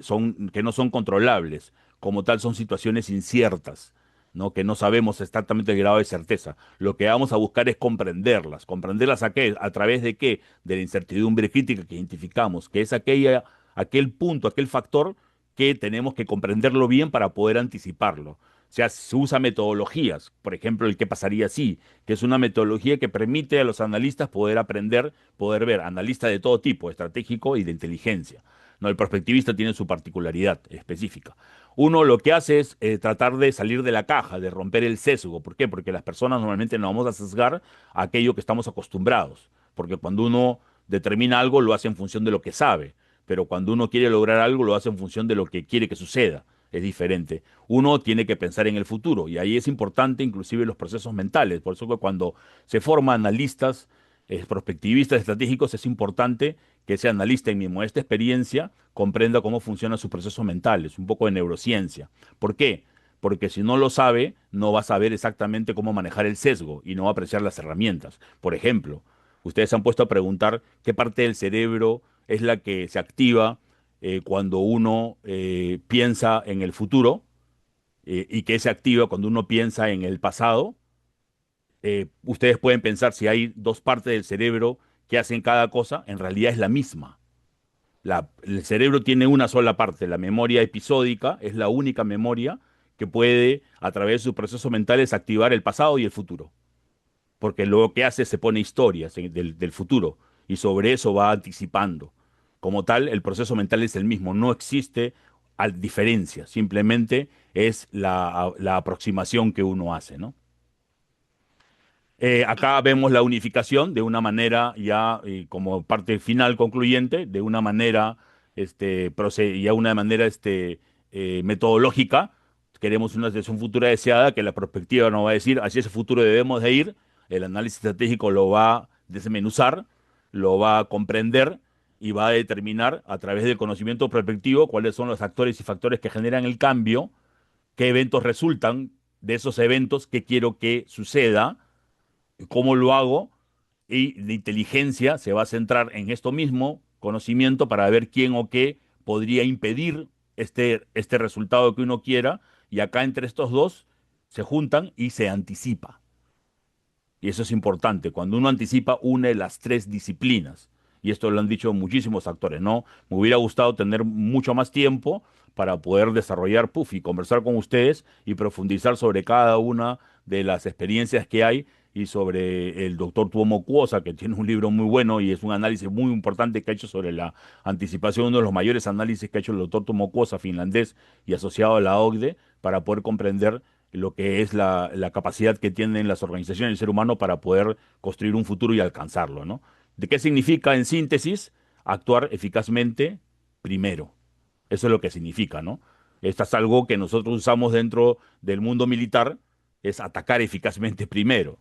no son controlables, como tal son situaciones inciertas, ¿no? Que no sabemos exactamente el grado de certeza. Lo que vamos a buscar es comprenderlas. ¿Comprenderlas a qué? ¿A través de qué? De la incertidumbre crítica que identificamos, que es aquel punto, aquel factor que tenemos que comprenderlo bien para poder anticiparlo. O sea, se usa metodologías, por ejemplo, el qué pasaría si, que es una metodología que permite a los analistas poder aprender, poder ver, analistas de todo tipo, estratégico y de inteligencia. No, el perspectivista tiene su particularidad específica. Uno lo que hace es tratar de salir de la caja, de romper el sesgo. ¿Por qué? Porque las personas normalmente nos vamos a sesgar a aquello que estamos acostumbrados. Porque cuando uno determina algo, lo hace en función de lo que sabe. Pero cuando uno quiere lograr algo, lo hace en función de lo que quiere que suceda. Es diferente. Uno tiene que pensar en el futuro. Y ahí es importante inclusive los procesos mentales. Por eso que cuando se forman analistas, prospectivistas estratégicos, es importante que ese analista, en mi modesta experiencia, comprenda cómo funcionan sus procesos mentales, un poco de neurociencia. ¿Por qué? Porque si no lo sabe, no va a saber exactamente cómo manejar el sesgo y no va a apreciar las herramientas. Por ejemplo, ustedes se han puesto a preguntar qué parte del cerebro es la que se activa cuando uno piensa en el futuro y qué se activa cuando uno piensa en el pasado. Ustedes pueden pensar si hay dos partes del cerebro que hacen cada cosa, en realidad es la misma. El cerebro tiene una sola parte, la memoria episódica es la única memoria que puede, a través de sus procesos mentales, activar el pasado y el futuro. Porque lo que hace es se pone historias del futuro y sobre eso va anticipando. Como tal, el proceso mental es el mismo, no existe diferencia, simplemente es la aproximación que uno hace, ¿no? Acá vemos la unificación de una manera ya como parte final concluyente, de una manera ya una manera metodológica. Queremos una situación futura deseada que la perspectiva nos va a decir hacia ese futuro debemos de ir. El análisis estratégico lo va a desmenuzar, lo va a comprender y va a determinar a través del conocimiento prospectivo cuáles son los actores y factores que generan el cambio, qué eventos resultan de esos eventos, qué quiero que suceda, cómo lo hago, y la inteligencia se va a centrar en esto mismo, conocimiento, para ver quién o qué podría impedir este resultado que uno quiera, y acá entre estos dos se juntan y se anticipa. Y eso es importante. Cuando uno anticipa, une las tres disciplinas. Y esto lo han dicho muchísimos actores, ¿no? Me hubiera gustado tener mucho más tiempo para poder desarrollar PUF y conversar con ustedes y profundizar sobre cada una de las experiencias que hay y sobre el doctor Tuomo Kuosa, que tiene un libro muy bueno y es un análisis muy importante que ha hecho sobre la anticipación, uno de los mayores análisis que ha hecho el doctor Tuomo Kuosa, finlandés y asociado a la OCDE, para poder comprender lo que es la capacidad que tienen las organizaciones del ser humano para poder construir un futuro y alcanzarlo, ¿no? ¿De qué significa, en síntesis, actuar eficazmente primero? Eso es lo que significa, ¿no? Esto es algo que nosotros usamos dentro del mundo militar, es atacar eficazmente primero.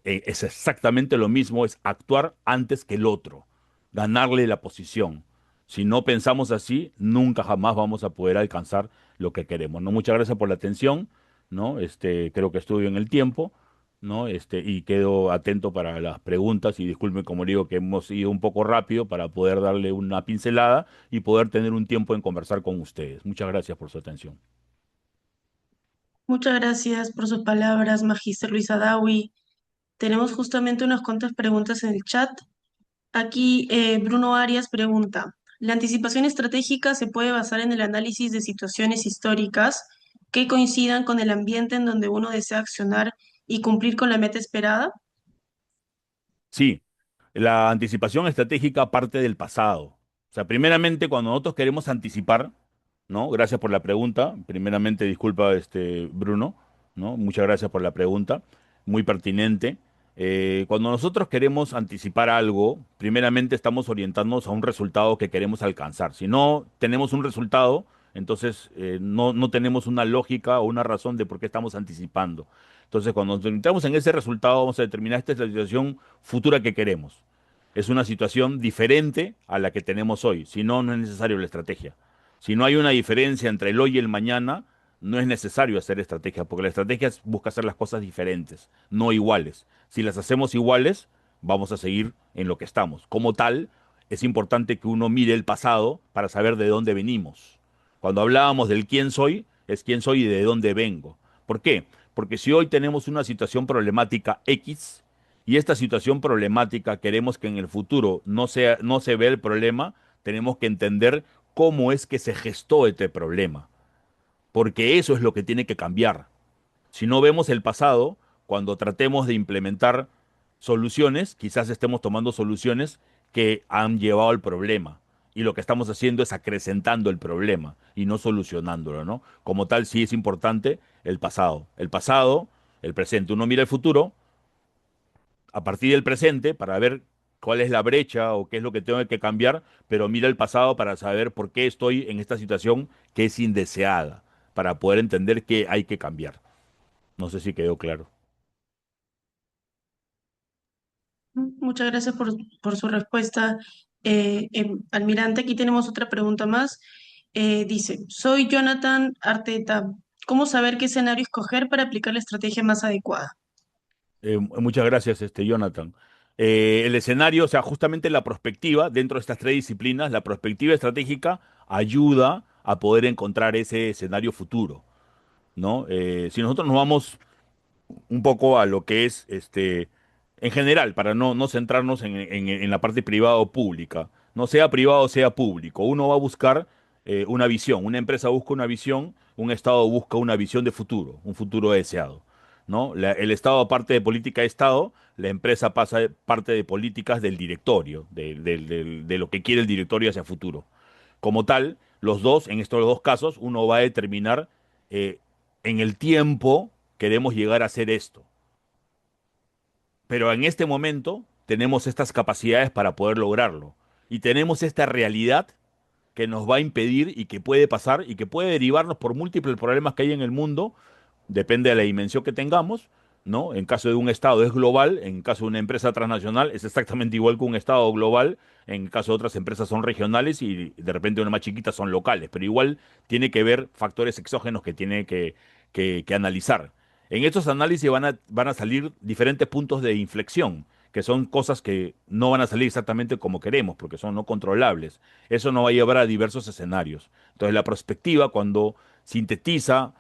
Es exactamente lo mismo, es actuar antes que el otro, ganarle la posición. Si no pensamos así, nunca jamás vamos a poder alcanzar lo que queremos, ¿no? Muchas gracias por la atención, ¿no? Creo que estuve en el tiempo, ¿no? Y quedo atento para las preguntas y disculpen, como digo, que hemos ido un poco rápido para poder darle una pincelada y poder tener un tiempo en conversar con ustedes. Muchas gracias por su atención. Muchas gracias por sus palabras, Magíster Luis Adawi. Tenemos justamente unas cuantas preguntas en el chat. Aquí Bruno Arias pregunta, ¿la anticipación estratégica se puede basar en el análisis de situaciones históricas que coincidan con el ambiente en donde uno desea accionar y cumplir con la meta esperada? Sí, la anticipación estratégica parte del pasado. O sea, primeramente, cuando nosotros queremos anticipar, ¿no? Gracias por la pregunta. Primeramente, disculpa, Bruno, ¿no? Muchas gracias por la pregunta. Muy pertinente. Cuando nosotros queremos anticipar algo, primeramente estamos orientándonos a un resultado que queremos alcanzar. Si no tenemos un resultado, entonces no tenemos una lógica o una razón de por qué estamos anticipando. Entonces, cuando nos centramos en ese resultado, vamos a determinar esta es la situación futura que queremos. Es una situación diferente a la que tenemos hoy. Si no, no es necesario la estrategia. Si no hay una diferencia entre el hoy y el mañana, no es necesario hacer estrategia, porque la estrategia busca hacer las cosas diferentes, no iguales. Si las hacemos iguales, vamos a seguir en lo que estamos. Como tal, es importante que uno mire el pasado para saber de dónde venimos. Cuando hablábamos del quién soy, es quién soy y de dónde vengo. ¿Por qué? Porque si hoy tenemos una situación problemática X y esta situación problemática queremos que en el futuro no se vea el problema, tenemos que entender cómo es que se gestó este problema, porque eso es lo que tiene que cambiar. Si no vemos el pasado, cuando tratemos de implementar soluciones, quizás estemos tomando soluciones que han llevado al problema. Y lo que estamos haciendo es acrecentando el problema y no solucionándolo, ¿no? Como tal, sí es importante el pasado. El pasado, el presente. Uno mira el futuro a partir del presente para ver cuál es la brecha o qué es lo que tengo que cambiar, pero mira el pasado para saber por qué estoy en esta situación que es indeseada, para poder entender que hay que cambiar. No sé si quedó claro. Muchas gracias por su respuesta, almirante. Aquí tenemos otra pregunta más. Dice, soy Jonathan Arteta. ¿Cómo saber qué escenario escoger para aplicar la estrategia más adecuada? Muchas gracias, Jonathan. El escenario, o sea, justamente la prospectiva, dentro de estas tres disciplinas, la prospectiva estratégica ayuda a poder encontrar ese escenario futuro, ¿no? Si nosotros nos vamos un poco a lo que es en general, para no centrarnos en la parte privada o pública. no sea privado, sea público. Uno va a buscar una visión, una empresa busca una visión, un Estado busca una visión de futuro, un futuro deseado, ¿no? El Estado, aparte de política de Estado, la empresa pasa parte de políticas del directorio, de lo que quiere el directorio hacia futuro. Como tal, los dos, en estos dos casos, uno va a determinar eh, en el tiempo queremos llegar a hacer esto. Pero en este momento tenemos estas capacidades para poder lograrlo. Y tenemos esta realidad que nos va a impedir y que puede pasar y que puede derivarnos por múltiples problemas que hay en el mundo, depende de la dimensión que tengamos, ¿no? En caso de un Estado es global, en caso de una empresa transnacional es exactamente igual que un Estado global, en caso de otras empresas son regionales y de repente una más chiquitas son locales, pero igual tiene que ver factores exógenos que tiene que analizar. En estos análisis van a salir diferentes puntos de inflexión, que son cosas que no van a salir exactamente como queremos, porque son no controlables. Eso nos va a llevar a diversos escenarios. Entonces, la prospectiva, cuando sintetiza,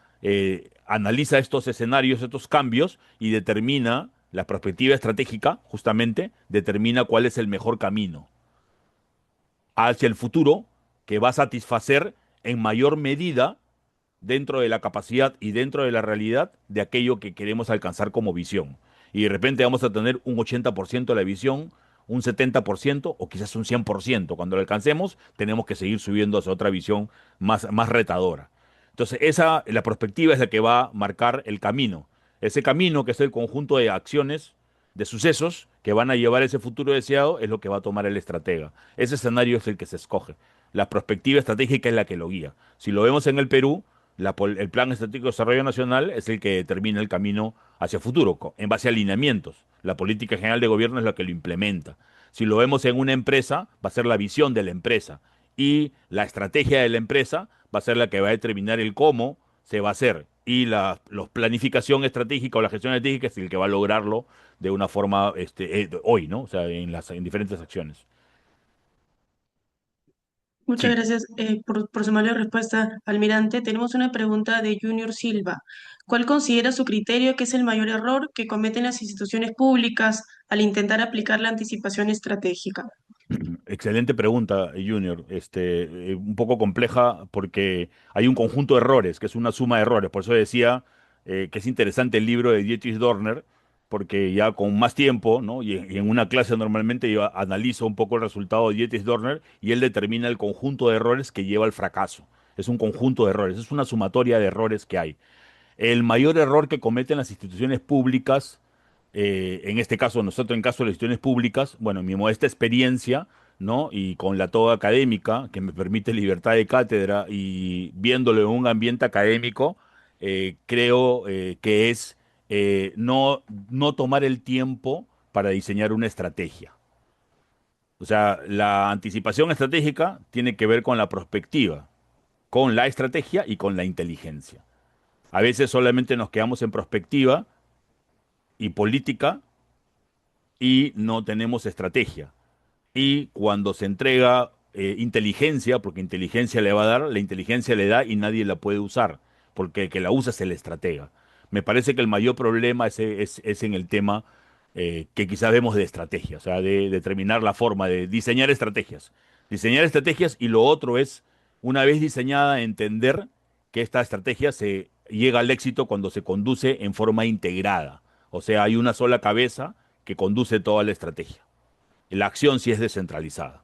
analiza estos escenarios, estos cambios y determina, la perspectiva estratégica, justamente, determina cuál es el mejor camino hacia el futuro que va a satisfacer en mayor medida dentro de la capacidad y dentro de la realidad de aquello que queremos alcanzar como visión. Y de repente vamos a tener un 80% de la visión, un 70% o quizás un 100%. Cuando lo alcancemos, tenemos que seguir subiendo hacia otra visión más retadora. Entonces, la perspectiva es la que va a marcar el camino. Ese camino, que es el conjunto de acciones, de sucesos que van a llevar ese futuro deseado, es lo que va a tomar el estratega. Ese escenario es el que se escoge. La perspectiva estratégica es la que lo guía. Si lo vemos en el Perú, el Plan Estratégico de Desarrollo Nacional es el que determina el camino hacia el futuro, en base a alineamientos. La política general de gobierno es la que lo implementa. Si lo vemos en una empresa, va a ser la visión de la empresa. Y la estrategia de la empresa va a ser la que va a determinar el cómo se va a hacer. Y la planificación estratégica o la gestión estratégica es el que va a lograrlo de una forma hoy, ¿no? O sea, en diferentes acciones. Muchas Sí. gracias por su amable respuesta, almirante. Tenemos una pregunta de Junior Silva. ¿Cuál considera su criterio que es el mayor error que cometen las instituciones públicas al intentar aplicar la anticipación estratégica? Excelente pregunta, Junior. Un poco compleja porque hay un conjunto de errores, que es una suma de errores. Por eso decía que es interesante el libro de Dietrich Dorner, porque ya con más tiempo, ¿no? Y en una clase normalmente yo analizo un poco el resultado de Dietrich Dorner y él determina el conjunto de errores que lleva al fracaso. Es un conjunto de errores, es una sumatoria de errores que hay. El mayor error que cometen las instituciones públicas, en este caso, nosotros en caso de las instituciones públicas, bueno, en mi modesta experiencia, ¿no? Y con la toga académica, que me permite libertad de cátedra y viéndolo en un ambiente académico, creo que es no tomar el tiempo para diseñar una estrategia. O sea, la anticipación estratégica tiene que ver con la prospectiva, con la estrategia y con la inteligencia. A veces solamente nos quedamos en prospectiva y política y no tenemos estrategia. Y cuando se entrega inteligencia, porque inteligencia le va a dar, la inteligencia le da y nadie la puede usar, porque el que la usa es el estratega. Me parece que el mayor problema es en el tema que quizás vemos de estrategia, o sea, de determinar la forma, de diseñar estrategias. Diseñar estrategias y lo otro es, una vez diseñada, entender que esta estrategia se llega al éxito cuando se conduce en forma integrada. O sea, hay una sola cabeza que conduce toda la estrategia. La acción sí es descentralizada.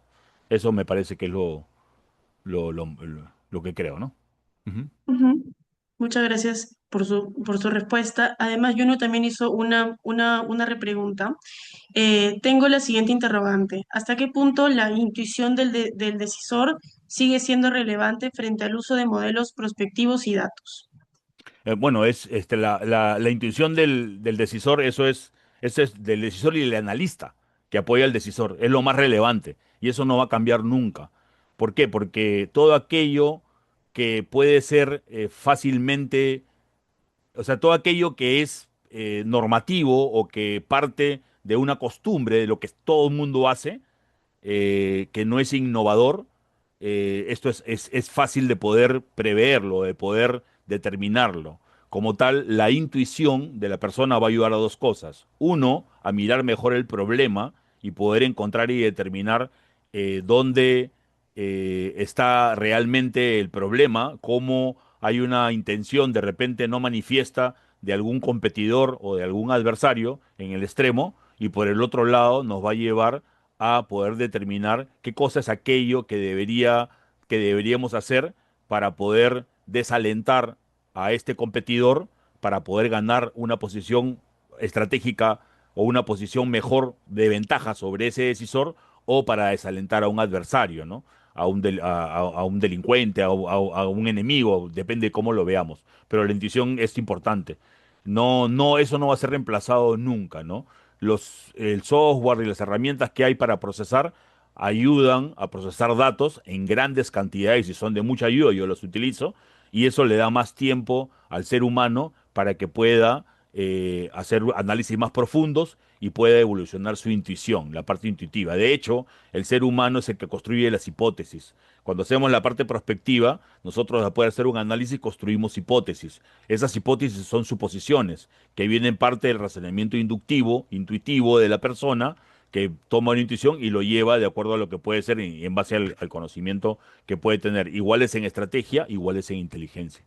Eso me parece que es lo que creo, ¿no? Ujú. Ujú. Muchas gracias por su respuesta. Además, Juno también hizo una repregunta. Tengo la siguiente interrogante. ¿Hasta qué punto la intuición del decisor sigue siendo relevante frente al uso de modelos prospectivos y datos? Bueno, es la intuición del decisor, eso es del decisor y del analista que apoya al decisor, es lo más relevante y eso no va a cambiar nunca. ¿Por qué? Porque todo aquello que puede ser fácilmente, o sea, todo aquello que es normativo o que parte de una costumbre, de lo que todo el mundo hace, que no es innovador, esto es fácil de poder preverlo, de poder determinarlo. Como tal, la intuición de la persona va a ayudar a dos cosas. Uno, a mirar mejor el problema y poder encontrar y determinar dónde está realmente el problema, cómo hay una intención de repente no manifiesta de algún competidor o de algún adversario en el extremo, y por el otro lado nos va a llevar a poder determinar qué cosa es aquello que deberíamos hacer para poder desalentar a este competidor, para poder ganar una posición estratégica o una posición mejor de ventaja sobre ese decisor, o para desalentar a un adversario, ¿no? A un delincuente, a un enemigo, depende de cómo lo veamos. Pero la intuición es importante. Eso no va a ser reemplazado nunca, ¿no? El software y las herramientas que hay para procesar ayudan a procesar datos en grandes cantidades y son de mucha ayuda, yo los utilizo, y eso le da más tiempo al ser humano para que pueda hacer análisis más profundos y pueda evolucionar su intuición, la parte intuitiva. De hecho, el ser humano es el que construye las hipótesis. Cuando hacemos la parte prospectiva, nosotros después de hacer un análisis construimos hipótesis. Esas hipótesis son suposiciones que vienen parte del razonamiento inductivo, intuitivo de la persona, que toma una intuición y lo lleva de acuerdo a lo que puede ser en base al conocimiento que puede tener. Iguales en estrategia, iguales en inteligencia.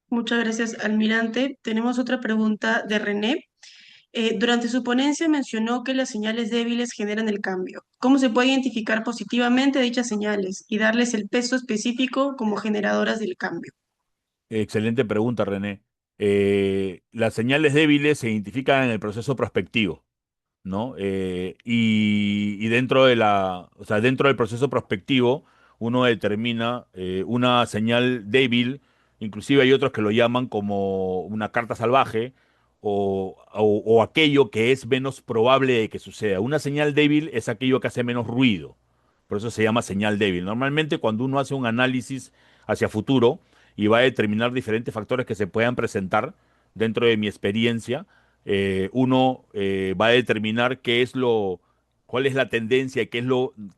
Muchas gracias, almirante. Tenemos otra pregunta de René. Durante su ponencia mencionó que las señales débiles generan el cambio. ¿Cómo se puede identificar positivamente dichas señales y darles el peso específico como generadoras del cambio? Excelente pregunta, René. Las señales débiles se identifican en el proceso prospectivo, ¿no? Y dentro o sea, dentro del proceso prospectivo, uno determina una señal débil, inclusive hay otros que lo llaman como una carta salvaje o aquello que es menos probable de que suceda. Una señal débil es aquello que hace menos ruido, por eso se llama señal débil. Normalmente cuando uno hace un análisis hacia futuro y va a determinar diferentes factores que se puedan presentar dentro de mi experiencia, uno va a determinar cuál es la tendencia, qué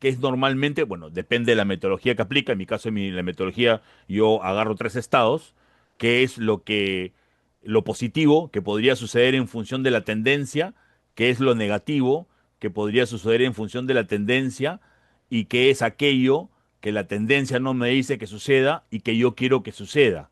es normalmente, bueno, depende de la metodología que aplica. En mi caso, la metodología, yo agarro tres estados, qué es lo positivo que podría suceder en función de la tendencia, qué es lo negativo que podría suceder en función de la tendencia, y qué es aquello que la tendencia no me dice que suceda y que yo quiero que suceda,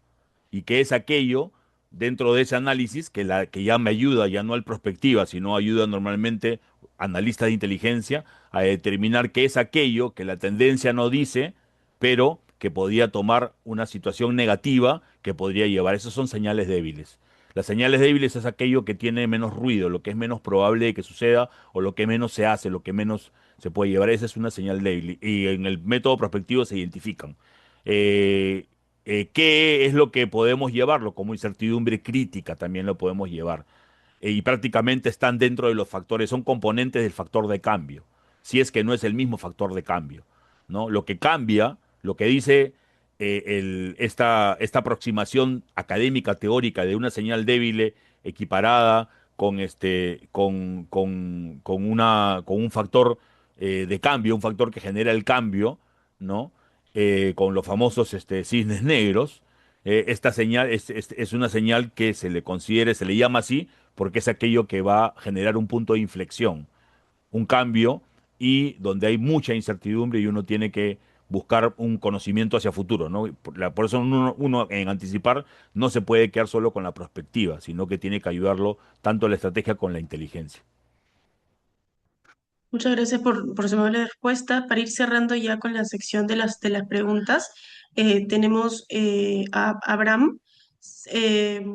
y qué es aquello dentro de ese análisis que ya me ayuda, ya no al prospectiva, sino ayuda normalmente analistas de inteligencia a determinar qué es aquello que la tendencia no dice, pero que podría tomar una situación negativa que podría llevar. Esas son señales débiles. Las señales débiles es aquello que tiene menos ruido, lo que es menos probable de que suceda o lo que menos se hace, lo que menos se puede llevar. Esa es una señal débil. Y en el método prospectivo se identifican. Eh, ¿Qué es lo que podemos llevarlo? Como incertidumbre crítica también lo podemos llevar. Y prácticamente están dentro de los factores, son componentes del factor de cambio, si es que no es el mismo factor de cambio, ¿no? Lo que cambia, lo que dice esta aproximación académica teórica de una señal débil equiparada con un factor de cambio, un factor que genera el cambio, ¿no? Con los famosos cisnes negros. Esta señal es una señal que se le llama así porque es aquello que va a generar un punto de inflexión, un cambio, y donde hay mucha incertidumbre y uno tiene que buscar un conocimiento hacia futuro, ¿no? Por eso uno en anticipar no se puede quedar solo con la perspectiva, sino que tiene que ayudarlo tanto la estrategia con la inteligencia. Muchas gracias por su amable respuesta. Para ir cerrando ya con la sección de las preguntas, tenemos a Abraham. Eh,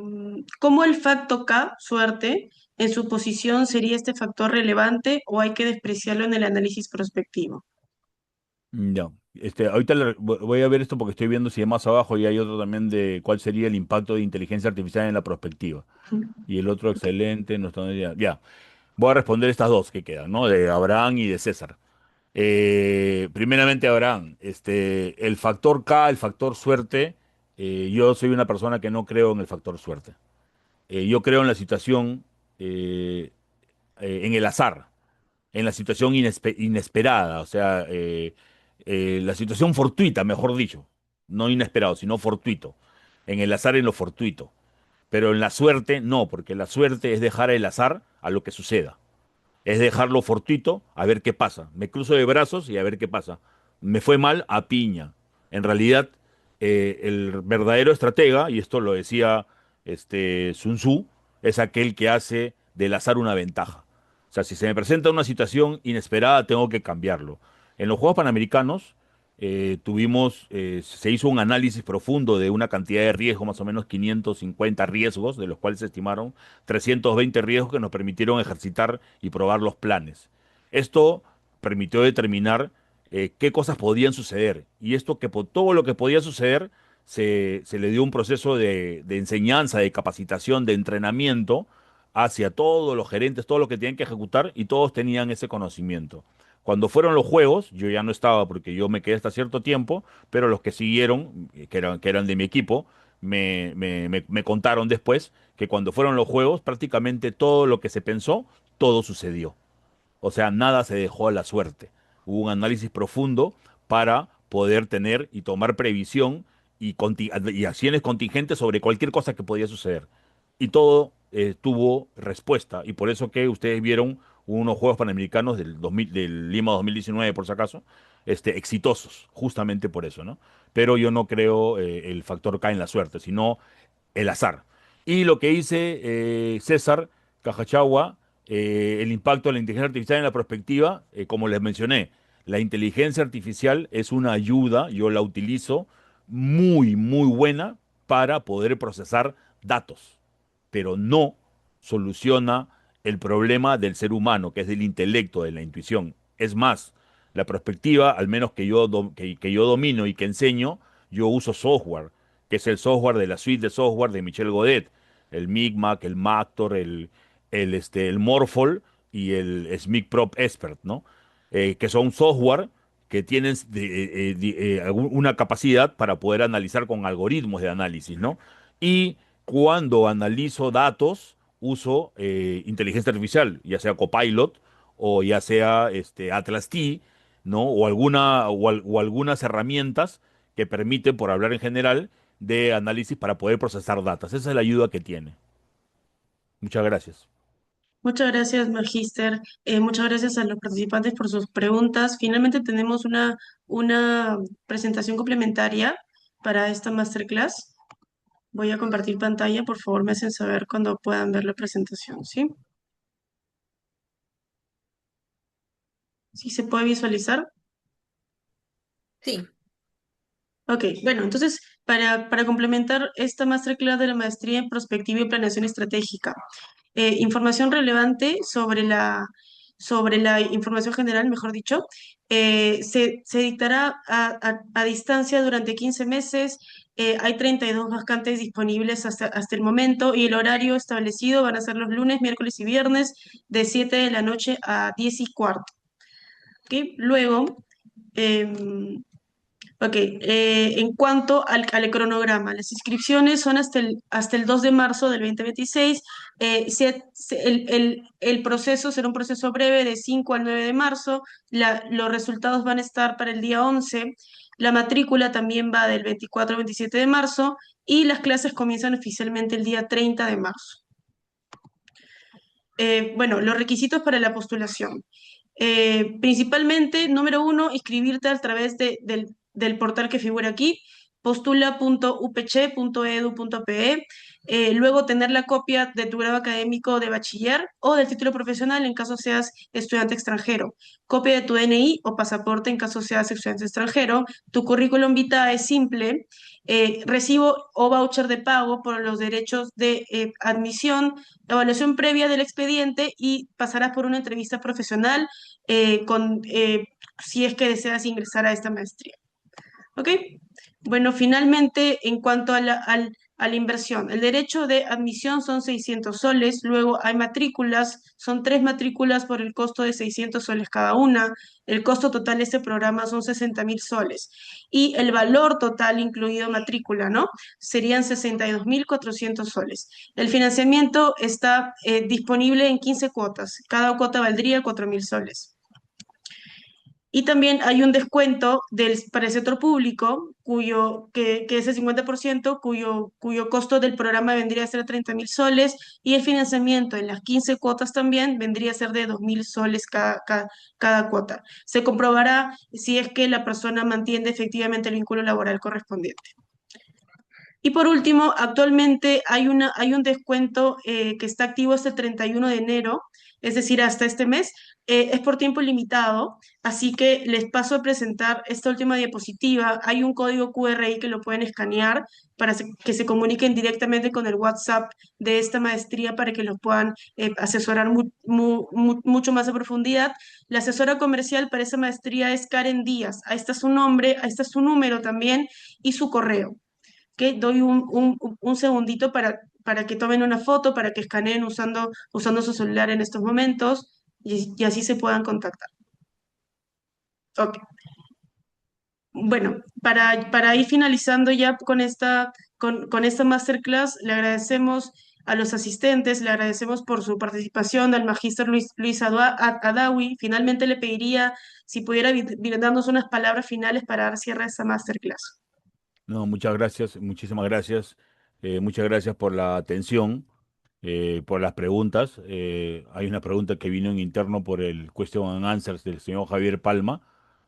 ¿Cómo el facto K, suerte, en su posición sería este factor relevante o hay que despreciarlo en el análisis prospectivo? Ya. Ahorita voy a ver esto porque estoy viendo si más abajo y hay otro también de cuál sería el impacto de inteligencia artificial en la perspectiva. Y el otro Ok. excelente, no está, ya. Ya. Voy a responder estas dos que quedan, ¿no? De Abraham y de César. Primeramente, Abraham, el factor K, el factor suerte, yo soy una persona que no creo en el factor suerte. Yo creo en la situación, en el azar, en la situación inesperada, o sea, la situación fortuita, mejor dicho, no inesperado, sino fortuito, en el azar, en lo fortuito. Pero en la suerte, no, porque la suerte es dejar el azar a lo que suceda. Es dejarlo fortuito a ver qué pasa. Me cruzo de brazos y a ver qué pasa. Me fue mal a piña. En realidad, el verdadero estratega, y esto lo decía Sun Tzu, es aquel que hace del azar una ventaja. O sea, si se me presenta una situación inesperada, tengo que cambiarlo. En los Juegos Panamericanos se hizo un análisis profundo de una cantidad de riesgos, más o menos 550 riesgos, de los cuales se estimaron 320 riesgos que nos permitieron ejercitar y probar los planes. Esto permitió determinar qué cosas podían suceder. Y esto todo lo que podía suceder se le dio un proceso de enseñanza, de capacitación, de entrenamiento hacia todos los gerentes, todos los que tenían que ejecutar y todos tenían ese conocimiento. Cuando fueron los juegos, yo ya no estaba porque yo me quedé hasta cierto tiempo, pero los que siguieron, que eran de mi equipo, me contaron después que cuando fueron los juegos, prácticamente todo lo que se pensó, todo sucedió. O sea, nada se dejó a la suerte. Hubo un análisis profundo para poder tener y tomar previsión y acciones contingentes sobre cualquier cosa que podía suceder. Y todo tuvo respuesta. Y por eso que ustedes vieron unos Juegos Panamericanos del Lima 2019, por si acaso, exitosos, justamente por eso, ¿no? Pero yo no creo el factor K en la suerte, sino el azar. Y lo que dice César Cajachagua, el impacto de la inteligencia artificial en la perspectiva, como les mencioné, la inteligencia artificial es una ayuda, yo la utilizo muy, muy buena para poder procesar datos, pero no soluciona el problema del ser humano, que es del intelecto, de la intuición. Es más, la perspectiva, al menos que yo domino y que enseño, yo uso software, que es el software de la suite de software de Michel Godet, el Micmac, el Mactor, el Morphol y el SMIC Prop Expert, ¿no? Que son software que tienen una capacidad para poder analizar con algoritmos de análisis, ¿no? Y cuando analizo datos, uso inteligencia artificial, ya sea Copilot o ya sea Atlas T, ¿no? O algunas herramientas que permiten, por hablar en general, de análisis para poder procesar datos. Esa es la ayuda que tiene. Muchas gracias. Muchas gracias, Magíster. Muchas gracias a los participantes por sus preguntas. Finalmente tenemos una presentación complementaria para esta masterclass. Voy a compartir pantalla. Por favor, me hacen saber cuando puedan ver la presentación, ¿sí? ¿Sí se puede visualizar? Sí, Ok, bueno, entonces, para complementar esta masterclass de la maestría en prospectiva y planeación estratégica, información relevante sobre la información general, mejor dicho, se dictará a distancia durante 15 meses. Hay 32 vacantes disponibles hasta el momento y el horario establecido van a ser los lunes, miércoles y viernes de 7 de la noche a 10:15. ¿Ok? Luego, em, ok, en cuanto al cronograma, las inscripciones son hasta el 2 de marzo del 2026. El proceso será un proceso breve de 5 al 9 de marzo. Los resultados van a estar para el día 11. La matrícula también va del 24 al 27 de marzo y las clases comienzan oficialmente el día 30 de marzo. Bueno, los requisitos para la postulación. Principalmente, número uno, inscribirte a través del portal que figura aquí, postula.upch.edu.pe. Luego, tener la copia de tu grado académico de bachiller o del título profesional en caso seas estudiante extranjero. Copia de tu DNI o pasaporte en caso seas estudiante extranjero. Tu currículum vitae es simple. Recibo o voucher de pago por los derechos de admisión, evaluación previa del expediente y pasarás por una entrevista profesional si es que deseas ingresar a esta maestría. ¿Ok? Bueno, finalmente, en cuanto a la inversión, el derecho de admisión son 600 soles, luego hay matrículas, son 3 matrículas por el costo de 600 soles cada una, el costo total de este programa son 60.000 soles y el valor total, incluido matrícula, ¿no? Serían 62.400 soles. El financiamiento está disponible en 15 cuotas, cada cuota valdría 4.000 soles. Y también hay un descuento para el sector público, que es el 50%, cuyo costo del programa vendría a ser 30.000 soles, y el financiamiento en las 15 cuotas también vendría a ser de 2.000 soles cada cuota. Se comprobará si es que la persona mantiene efectivamente el vínculo laboral correspondiente. Y por último, actualmente hay un descuento que está activo hasta el 31 de enero, es decir, hasta este mes. Es por tiempo limitado, así que les paso a presentar esta última diapositiva. Hay un código QR ahí que lo pueden escanear para que se comuniquen directamente con el WhatsApp de esta maestría para que los puedan asesorar mucho más a profundidad. La asesora comercial para esa maestría es Karen Díaz. Ahí está su nombre, ahí está su número también y su correo. ¿Ok? Doy un segundito para que tomen una foto, para que escaneen usando su celular en estos momentos y así se puedan contactar. Ok. Bueno, para ir finalizando ya con esta masterclass, le agradecemos a los asistentes, le agradecemos por su participación, al magíster Luis Adawi. Finalmente le pediría si pudiera darnos unas palabras finales para dar cierre a esta masterclass. No, muchas gracias, muchísimas gracias. Muchas gracias por la atención, por las preguntas. Hay una pregunta que vino en interno por el Question and Answers del señor Javier Palma.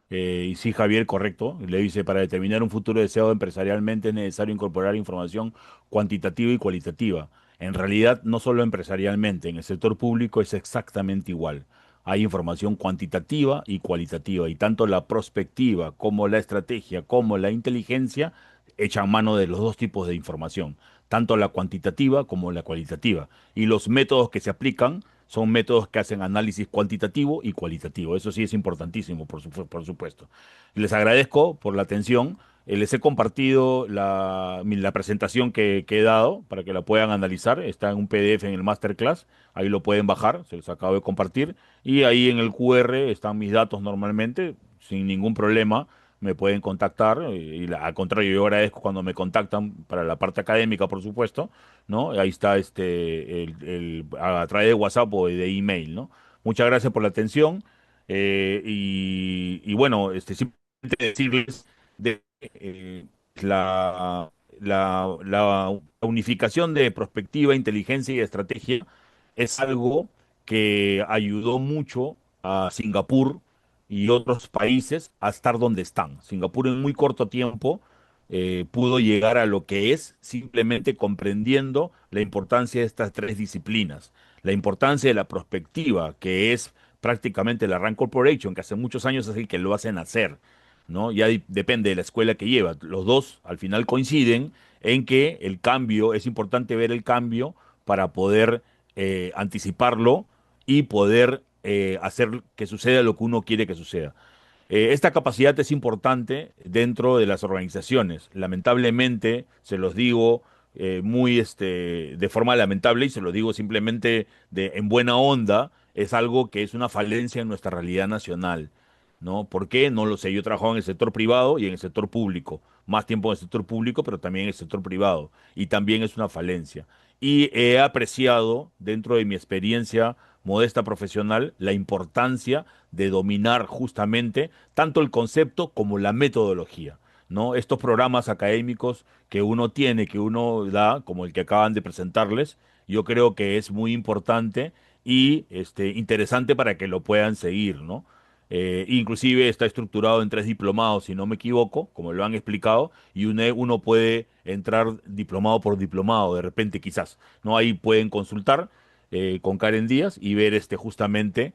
Y sí, Javier, correcto. Le dice, para determinar un futuro deseado empresarialmente es necesario incorporar información cuantitativa y cualitativa. En realidad, no solo empresarialmente, en el sector público es exactamente igual. Hay información cuantitativa y cualitativa, y tanto la prospectiva como la estrategia como la inteligencia echan mano de los dos tipos de información, tanto la cuantitativa como la cualitativa. Y los métodos que se aplican son métodos que hacen análisis cuantitativo y cualitativo. Eso sí es importantísimo, por supuesto. Les agradezco por la atención. Les he compartido la presentación que he dado para que la puedan analizar. Está en un PDF en el Masterclass. Ahí lo pueden bajar, se los acabo de compartir. Y ahí en el QR están mis datos normalmente, sin ningún problema me pueden contactar. Al contrario, yo agradezco cuando me contactan para la parte académica, por supuesto, ¿no? Ahí está a través de WhatsApp o de email, ¿no? Muchas gracias por la atención. Y bueno, simplemente decirles de la, la unificación de perspectiva, inteligencia y estrategia es algo que ayudó mucho a Singapur y otros países a estar donde están. Singapur en muy corto tiempo pudo llegar a lo que es simplemente comprendiendo la importancia de estas tres disciplinas, la importancia de la prospectiva, que es prácticamente la Rand Corporation, que hace muchos años es el que lo hacen hacer, ¿no? Ya depende de la escuela que lleva. Los dos al final coinciden en que el cambio, es importante ver el cambio para poder anticiparlo y poder hacer que suceda lo que uno quiere que suceda. Esta capacidad es importante dentro de las organizaciones. Lamentablemente, se los digo de forma lamentable y se lo digo simplemente en buena onda, es algo que es una falencia en nuestra realidad nacional, ¿no? ¿Por qué? No lo sé. Yo he trabajado en el sector privado y en el sector público. Más tiempo en el sector público, pero también en el sector privado. Y también es una falencia. Y he apreciado, dentro de mi experiencia modesta profesional, la importancia de dominar justamente tanto el concepto como la metodología, ¿no? Estos programas académicos que uno tiene, que uno da, como el que acaban de presentarles, yo creo que es muy importante y interesante para que lo puedan seguir, ¿no? Inclusive está estructurado en tres diplomados, si no me equivoco, como lo han explicado, y uno puede entrar diplomado por diplomado, de repente quizás, ¿no? Ahí pueden consultar con Karen Díaz y ver justamente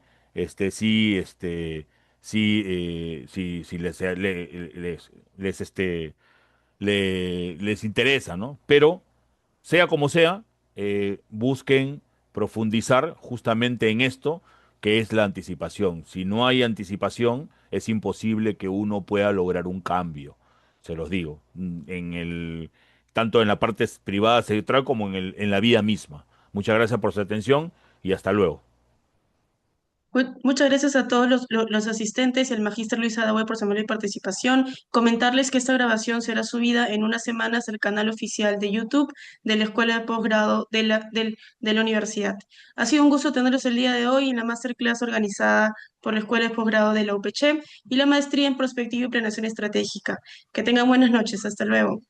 si si les interesa, ¿no? Pero sea como sea, busquen profundizar justamente en esto que es la anticipación. Si no hay anticipación, es imposible que uno pueda lograr un cambio. Se los digo, tanto en la parte privada central como en la vida misma. Muchas gracias por su atención y hasta luego. Muchas gracias a todos los asistentes y al magíster Luis Adawe por su amable participación. Comentarles que esta grabación será subida en unas semanas al canal oficial de YouTube de la Escuela de Posgrado de la Universidad. Ha sido un gusto tenerlos el día de hoy en la masterclass organizada por la Escuela de Posgrado de la UPC y la maestría en Prospectiva y Planeación Estratégica. Que tengan buenas noches. Hasta luego.